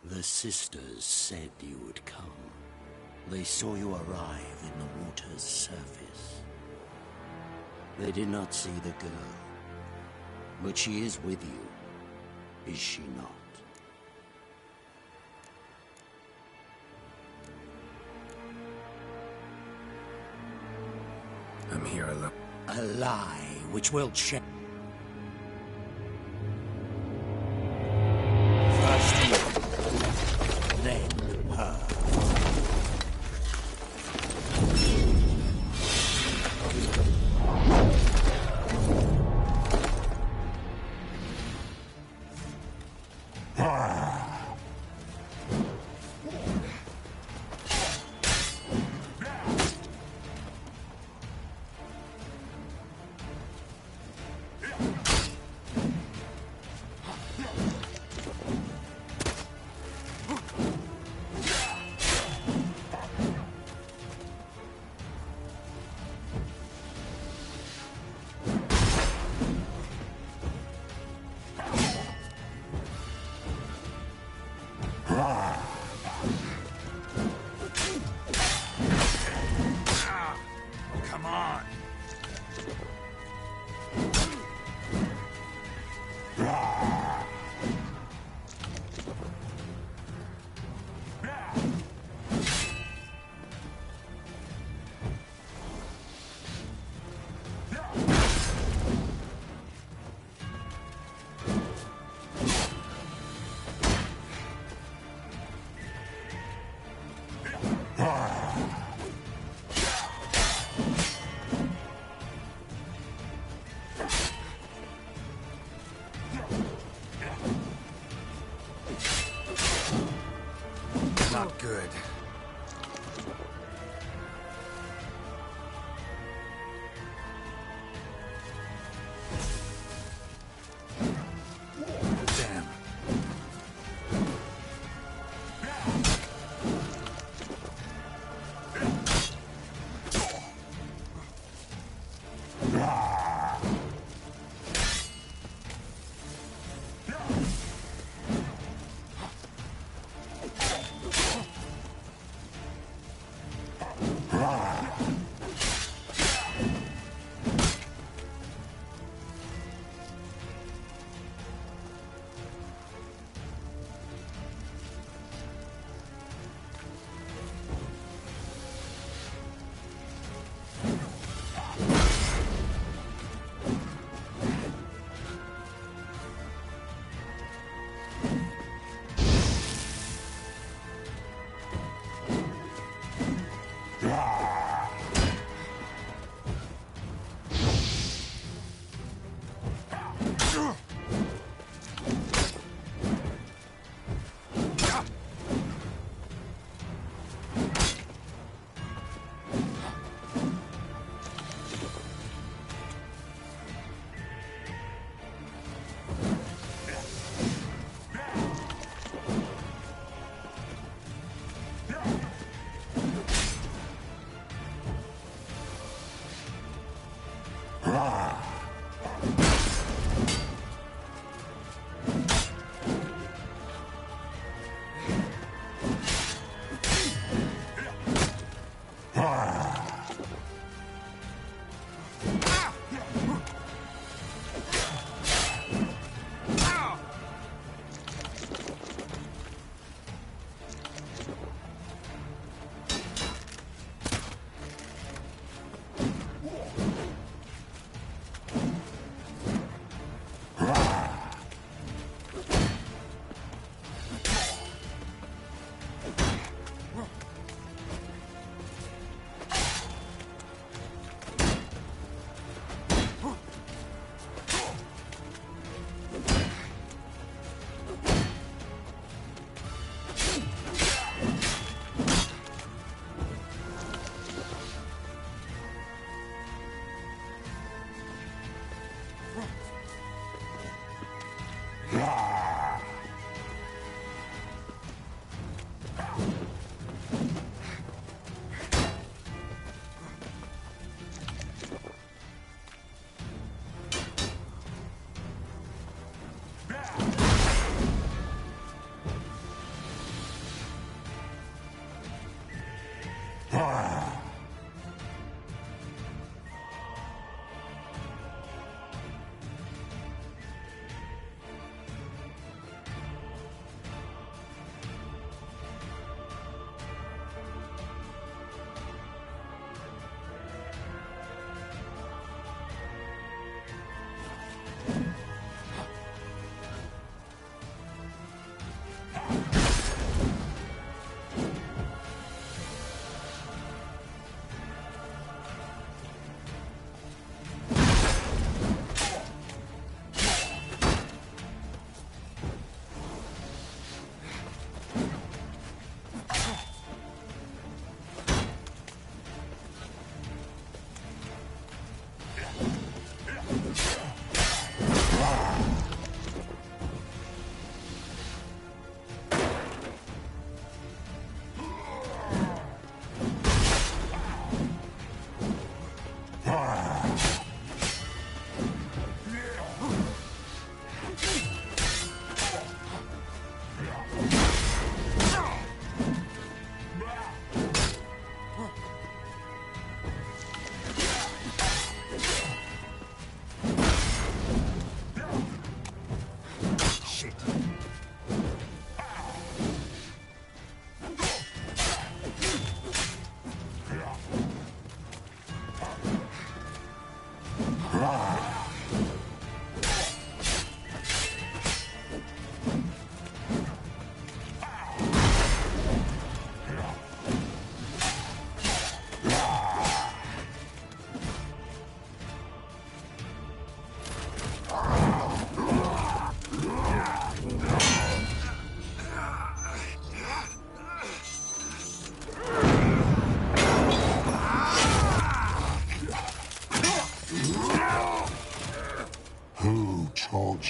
The sisters said you would come. They saw you arrive in the water's surface. They did not see the girl. But she is with you, is she not? I'm here alone. A lie which will change. First you, then her. Come on.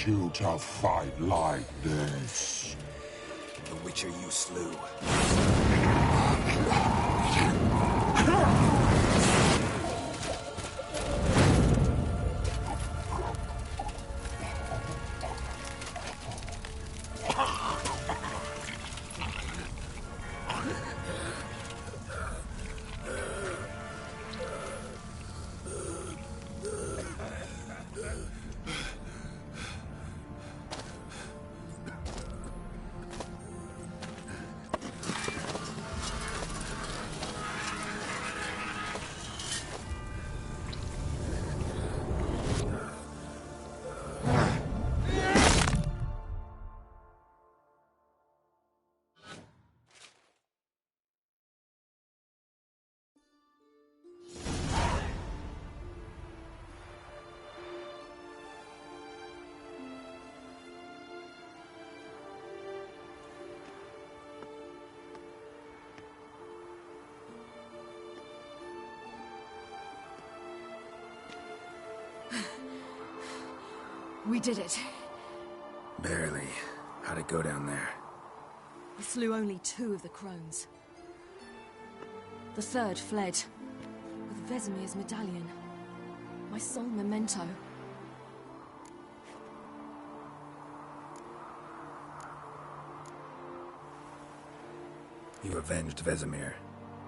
you to fight like this. The Witcher you slew. We did it. Barely. How'd it go down there? We slew only 2 of the crones. The third fled, with Vesemir's medallion. My sole memento. You avenged Vesemir.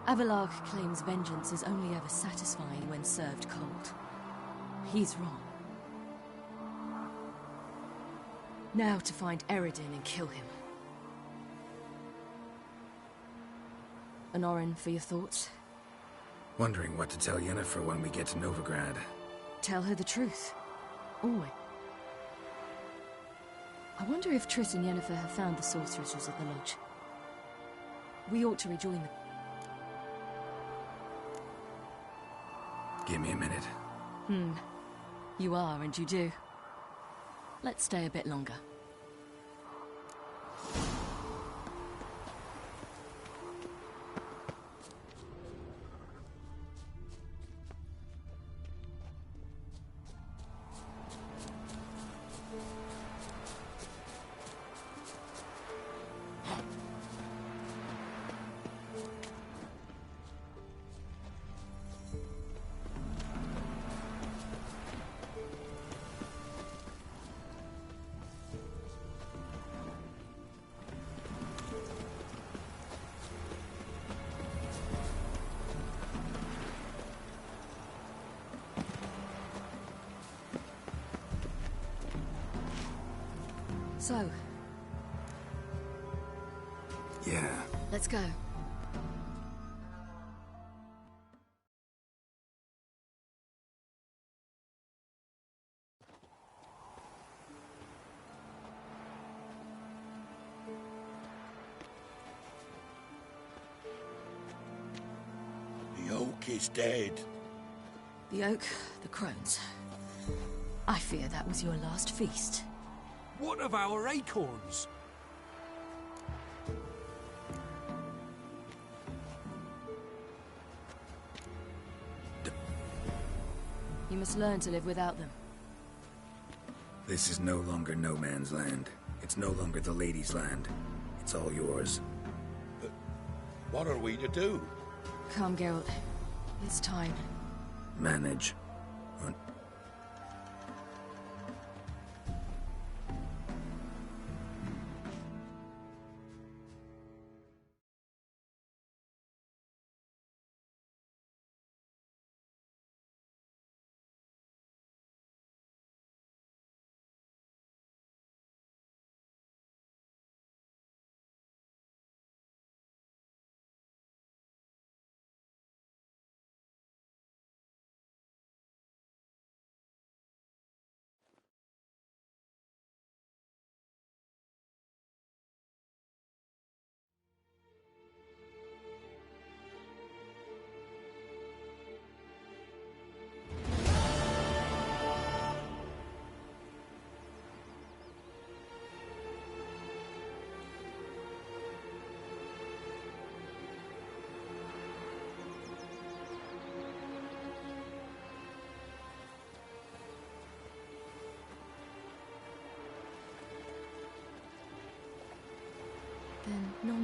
Avalark claims vengeance is only ever satisfying when served cold. He's wrong. Now to find Eredin and kill him. Honorin, for your thoughts? Wondering what to tell Yennefer when we get to Novigrad. Tell her the truth. Always. I wonder if Triss and Yennefer have found the sorceresses at the lodge. We ought to rejoin them. Give me a minute. You are, and you do. Let's stay a bit longer. So, yeah. Let's go. The oak is dead. The oak, the crones. I fear that was your last feast. What of our acorns? You must learn to live without them. This is no longer no man's land. It's no longer the lady's land. It's all yours. But what are we to do? Come, Geralt. It's time. Manage.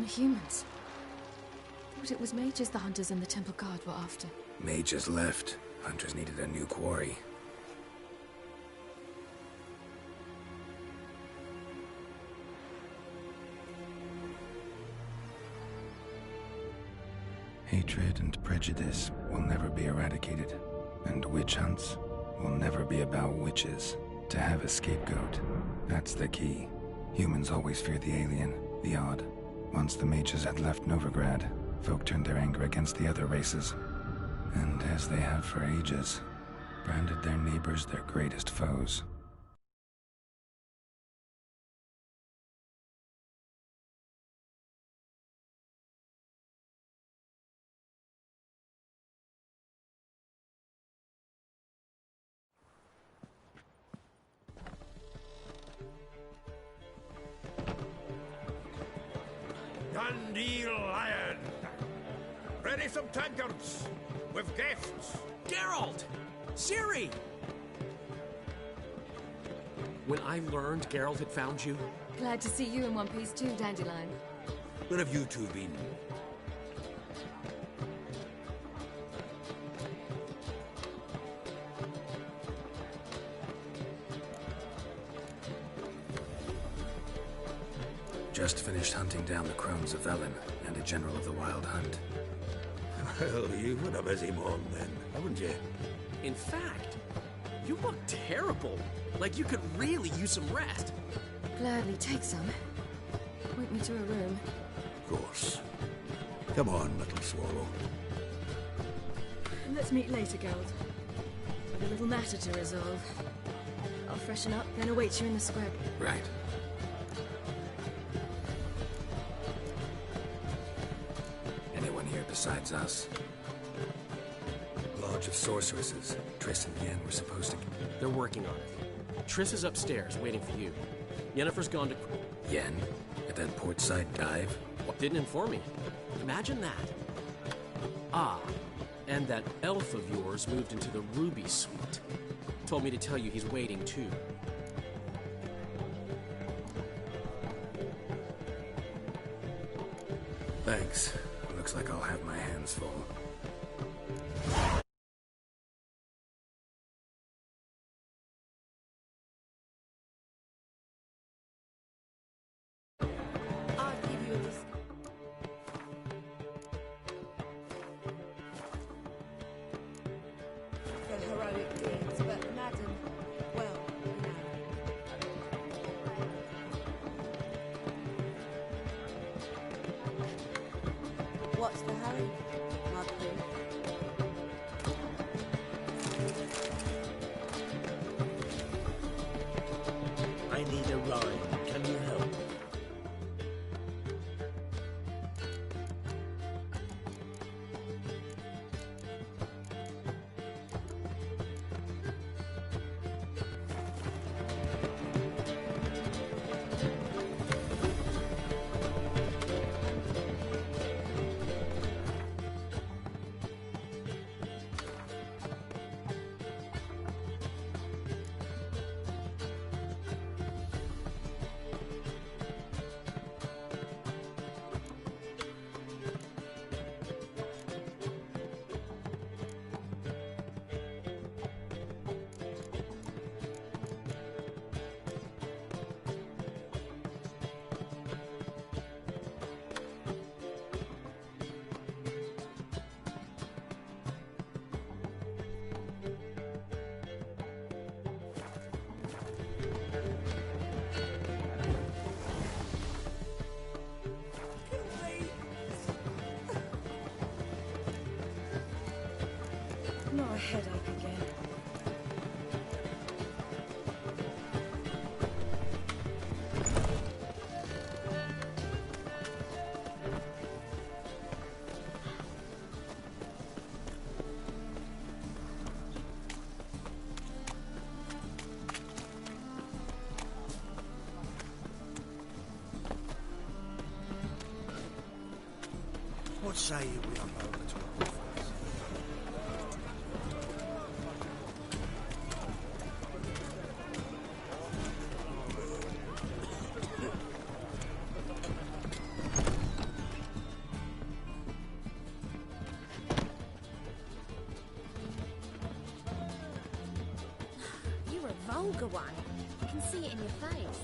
humans. Thought it was mages the hunters and the temple guard were after. Mages left. Hunters needed a new quarry. Hatred and prejudice will never be eradicated, and witch hunts will never be about witches. To have a scapegoat, that's the key. Humans always fear the alien, the odd. Once the mages had left Novigrad, folk turned their anger against the other races, and as they have for ages, branded their neighbors their greatest foes. Dundee Lion! Ready some tankards! With gifts! Geralt! Ciri! When I learned Geralt had found you... Glad to see you in one piece too, Dandelion. Where have you two been? Just finished hunting down the crones of Velen and a general of the Wild Hunt. Well, you've had a busy morning then, haven't you? In fact, you look terrible. Like you could really use some rest. Gladly take some. Point me to a room. Of course. Come on, little swallow. Let's meet later, Geralt. I've a little matter to resolve. I'll freshen up, then await you in the square. Right. Anyone here besides us? Lodge of Sorceresses. Triss and Yen were supposed to... They're working on it. Triss is upstairs, waiting for you. Yennefer's gone to... Yen? At that portside dive? Didn't inform me. Imagine that. Ah, and that elf of yours moved into the Ruby Suite. Told me to tell you he's waiting, too. Thanks. Looks like I'll have my hands full. What's the hurry, my queen? I need a ride. Can you help? Not a headache again. What say you we unload the top? vulgar one. I can see it in your face.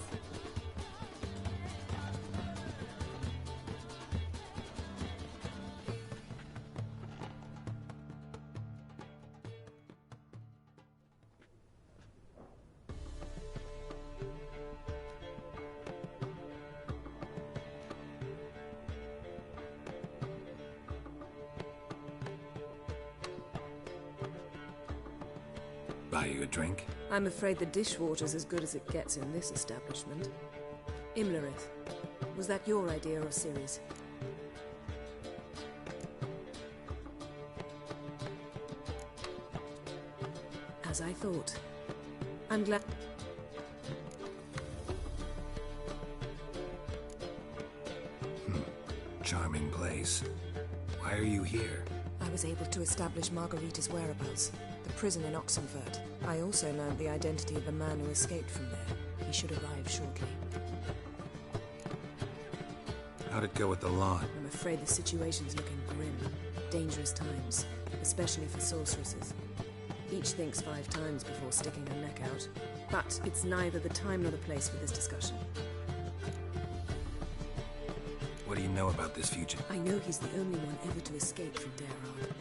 Buy you a drink? I'm afraid the dishwater's as good as it gets in this establishment. Imlerith, was that your idea or Ciri's? As I thought. I'm glad... Charming place. Why are you here? I was able to establish Margarita's whereabouts. The prison in Oxenford. I also learned the identity of a man who escaped from there. He should arrive shortly. How'd it go with the lot? I'm afraid the situation's looking grim. Dangerous times, especially for sorceresses. Each thinks 5 times before sticking her neck out. But it's neither the time nor the place for this discussion. What do you know about this fugitive? I know he's the only one ever to escape from Daerard.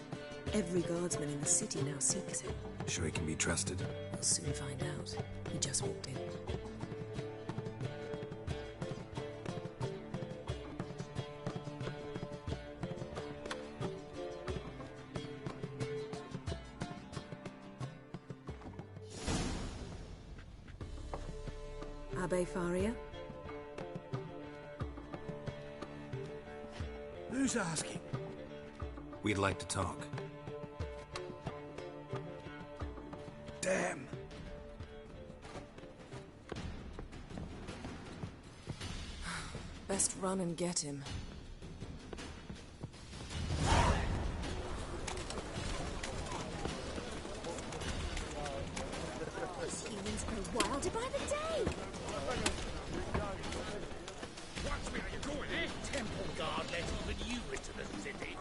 Every guardsman in the city now seeks him. Sure he can be trusted? We'll soon find out. He just walked in. Abbe Faria? Who's asking? We'd like to talk. Damn. Best run and get him. These humans grow wilder by the day! Watch where you're going, eh? Temple Guard let even you into the city.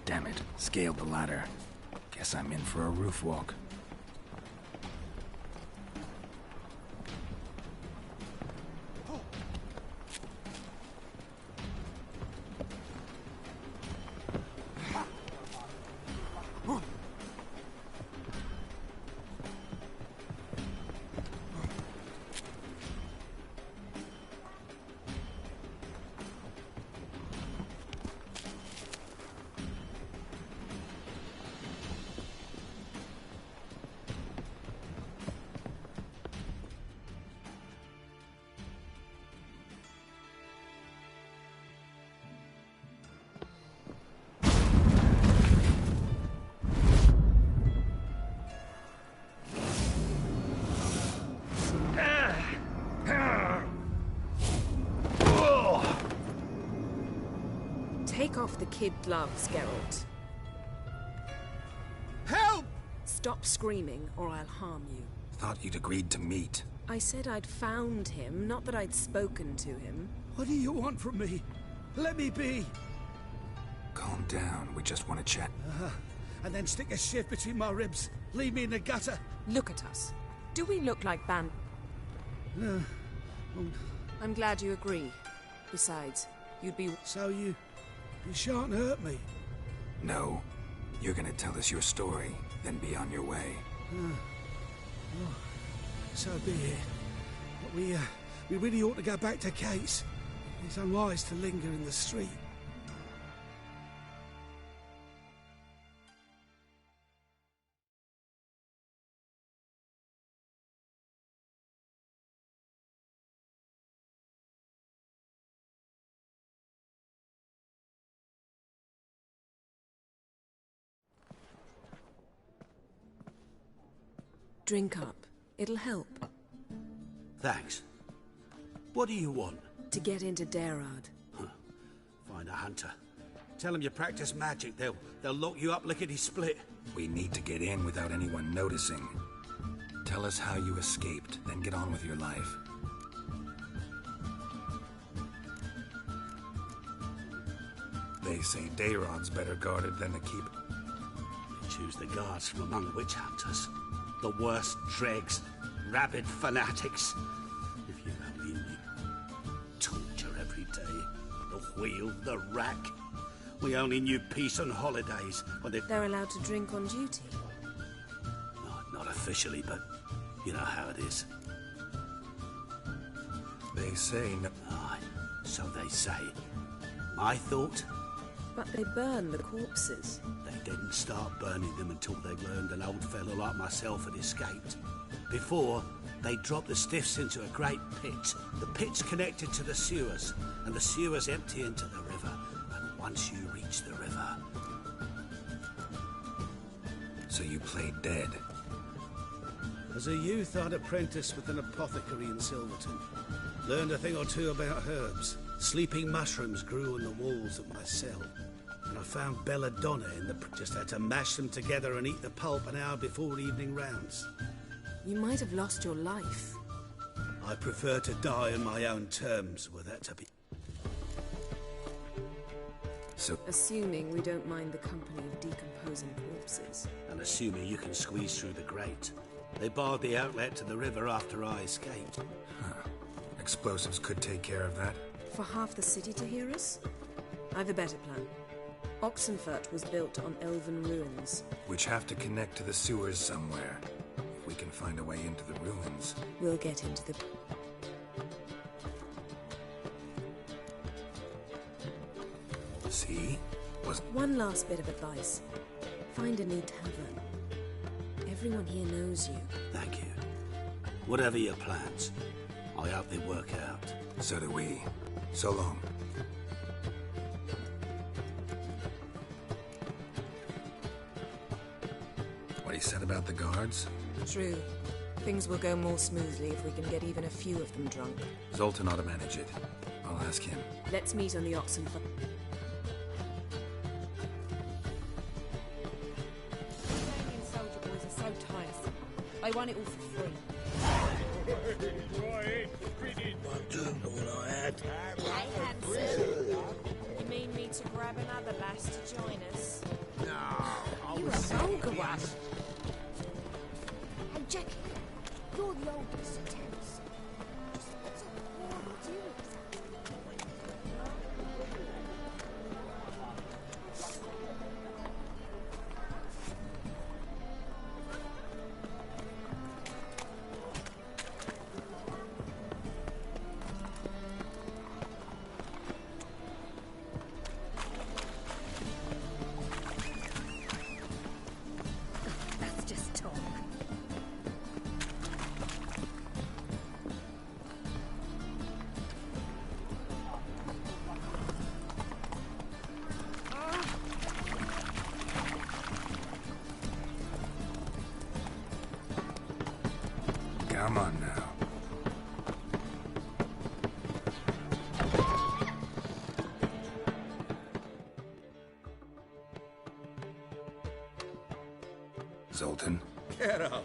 Damn it. Scaled the ladder. Guess I'm in for a roof walk. Take off the kid gloves, Geralt. Help! Stop screaming, or I'll harm you. Thought you'd agreed to meet. I said I'd found him, not that I'd spoken to him. What do you want from me? Let me be. Calm down. We just want to chat. And then stick a shift between my ribs. Leave me in the gutter. Look at us. Do we look like band... I'm glad you agree. Besides, you'd be... So you shan't hurt me? No. You're gonna tell us your story, then be on your way. Well, so be it. But we really ought to go back to Kate's. It's unwise to linger in the street. Drink up. It'll help. Thanks. What do you want? To get into Daerard. Find a hunter. Tell them you practice magic. They'll lock you up lickety-split. We need to get in without anyone noticing. Tell us how you escaped, then get on with your life. They say Daeron's better guarded than the keep. They choose the guards from among witch hunters. The worst dregs. Rabid fanatics. If you only knew. Torture every day. The wheel, the rack. We only knew peace on holidays when They're allowed to drink on duty? Not officially, but you know how it is. They say no. Aye, so they say. I thought But they burn the corpses. they didn't start burning them until they learned an old fellow like myself had escaped. Before, they dropped the stiffs into a great pit. The pit's connected to the sewers, and the sewers empty into the river. And once you reach the river... So you played dead. As a youth, I'd apprenticed with an apothecary in Silverton. Learned a thing or two about herbs. Sleeping mushrooms grew on the walls of my cell. And I found belladonna in the... Just had to mash them together and eat the pulp an hour before evening rounds. You might have lost your life. I prefer to die on my own terms, were that to be... So... Assuming we don't mind the company of decomposing corpses. And assuming you can squeeze through the grate. They barred the outlet to the river after I escaped. Huh. Explosives could take care of that. For half the city to hear us? I've a better plan. Oxenfurt was built on elven ruins. Which have to connect to the sewers somewhere. If we can find a way into the ruins. We'll get into the... See? One last bit of advice. Find a new tavern. Everyone here knows you. Thank you. Whatever your plans, I hope they work out. So do we. So long. What he said about the guards? True. Things will go more smoothly if we can get even a few of them drunk. Zoltan ought to manage it. I'll ask him. Let's meet on the Oxenfurt. Soldier boys are so tiresome. They want it all for free. I'm doing all I had. Hey, handsome. You mean me to grab another lass to join us? No, You a vulgar one. Hey, Jackie, you're the oldest of tenants. Just what's a horrible doing? That's just talk. Come on now. Zoltan? Get out.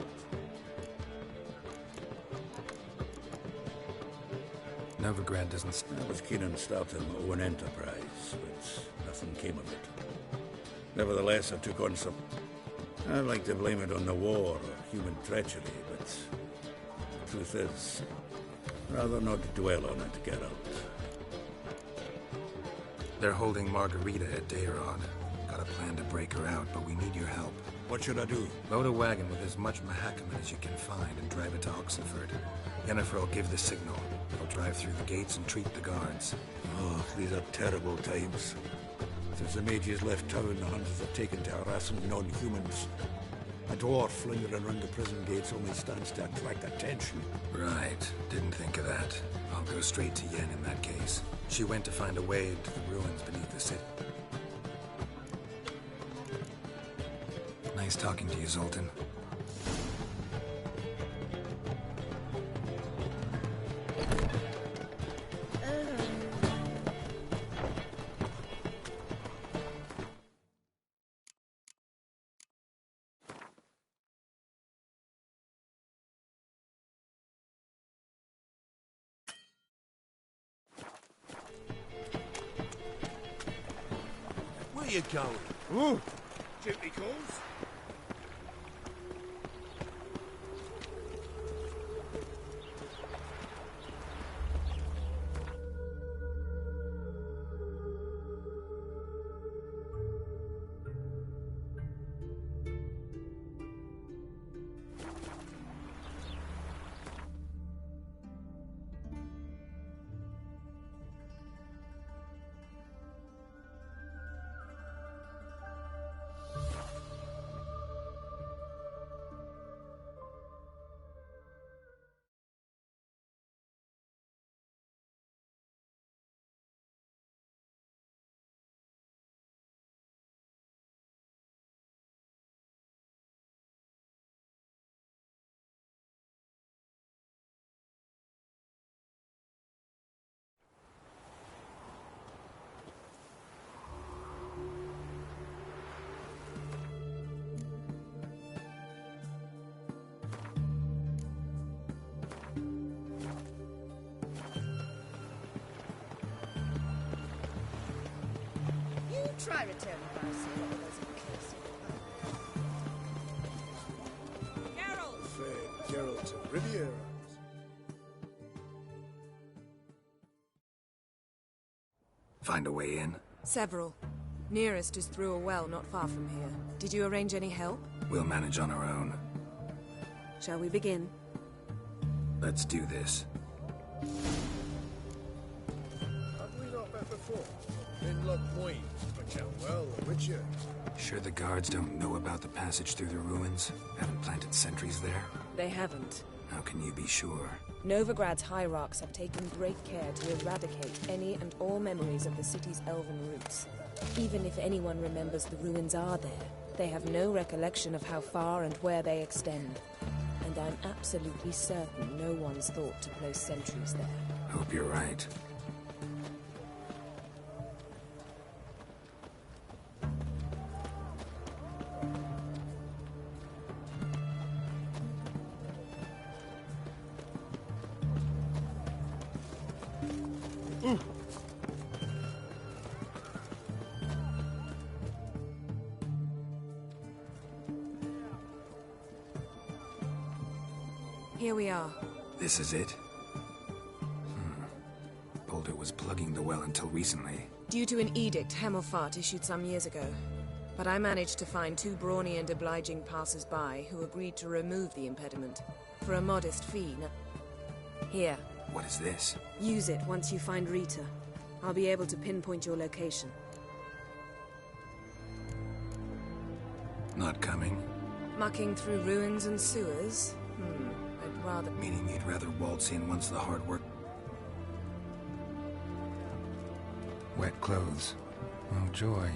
Novigrad doesn't... I was keen on starting my own enterprise, but nothing came of it. Nevertheless, I took on some... I'd like to blame it on the war or human treachery, but the truth is, rather not dwell on it, Geralt. They're holding Margarita at Dayrod. Got a plan to break her out, but we need your help. What should I do? Load a wagon with as much Mahakaman as you can find and drive it to Oxenfurt. Yennefer will give the signal. They'll drive through the gates and treat the guards. Oh, these are terrible times. Since the mages left town, the hunters have taken to harassing non-humans. A dwarf lingering around the prison gates only stands to attract attention. Right. Didn't think of that. I'll go straight to Yen in that case. She went to find a way to the ruins beneath the city. Nice talking to you, Zoltan. Where you going? Ooh! Duty calls. try returning by sea over those accursed. Geralt! Fair Geralt of Rivia. Find a way in? Several. Nearest is through a well not far from here. Did you arrange any help? We'll manage on our own. Shall we begin? Let's do this. Have we not met before? In Lock Point, McKelwell, or Witcher? Sure the guards don't know about the passage through the ruins? Haven't planted sentries there? They haven't. How can you be sure? Novigrad's hierarchs have taken great care to eradicate any and all memories of the city's elven roots. Even if anyone remembers the ruins are there, they have no recollection of how far and where they extend. And I'm absolutely certain no one's thought to place sentries there. Hope you're right. Here we are. This is it? Boulder was plugging the well until recently. Due to an edict Hemelfart issued some years ago. But I managed to find 2 brawny and obliging passers-by who agreed to remove the impediment. For a modest fee. Here. What is this? Use it once you find Rita. I'll be able to pinpoint your location. Not coming? Mucking through ruins and sewers? I'd rather... Meaning you'd rather waltz in once the hard work... Wet clothes. Oh, joy.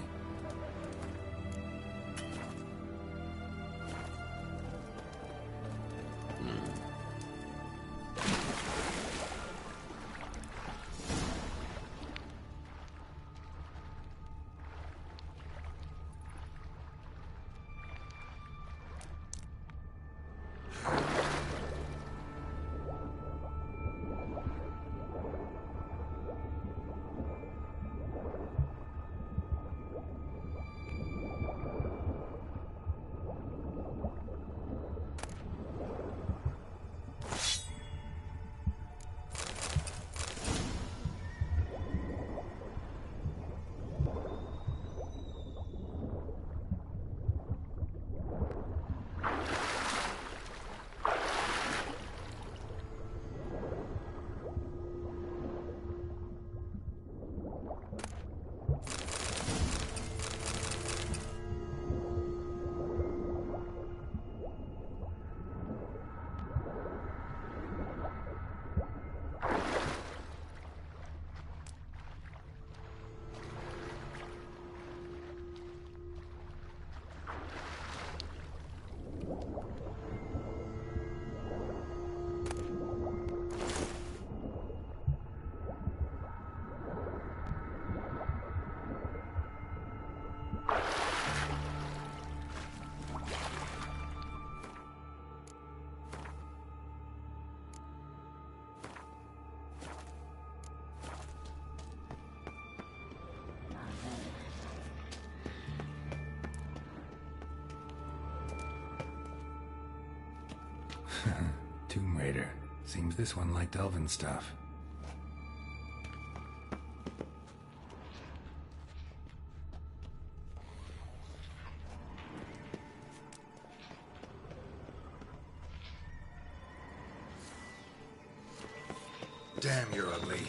Tomb Raider. Seems this one liked elven stuff. Damn, you're ugly.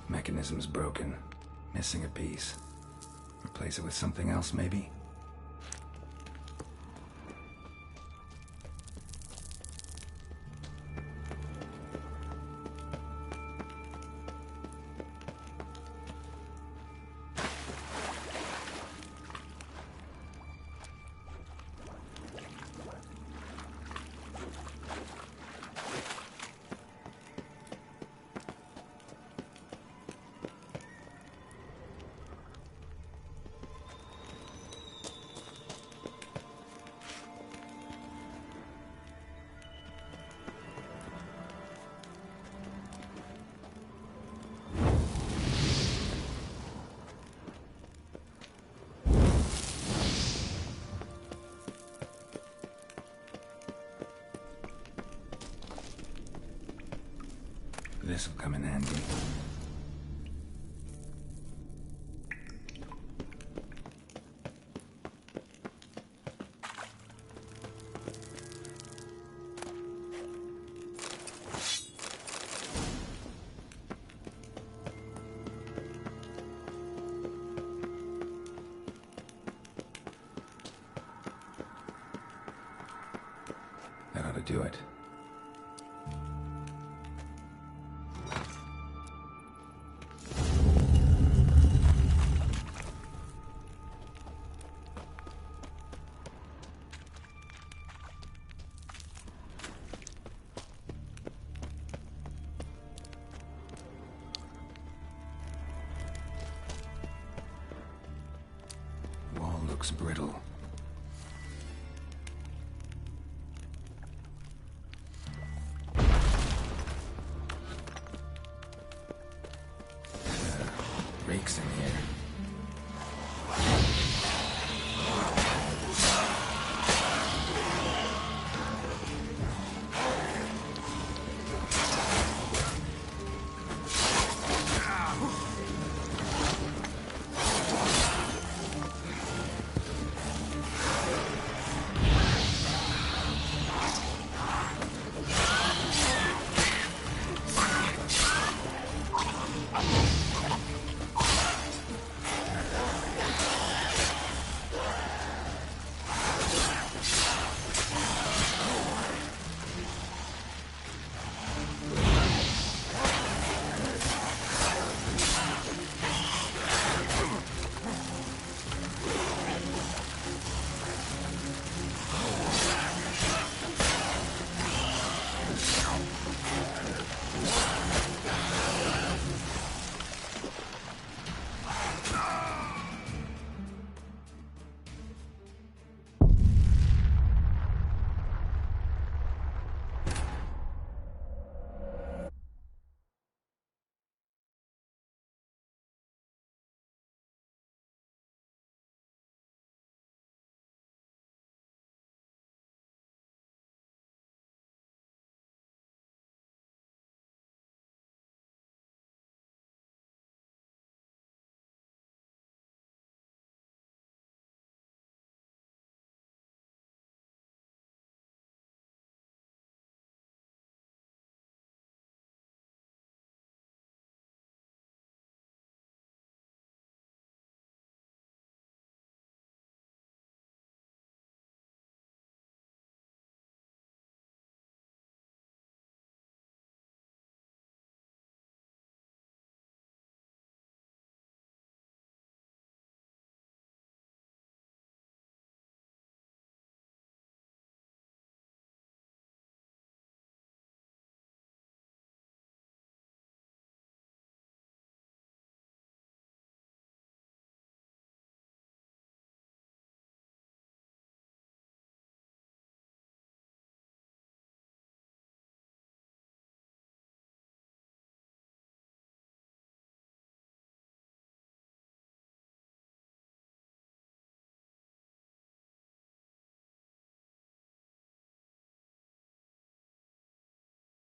Mechanism's broken. Missing a piece. Replace it with something else, maybe? This'll come in handy. That ought to do it. Wall looks brittle. Rakes in here.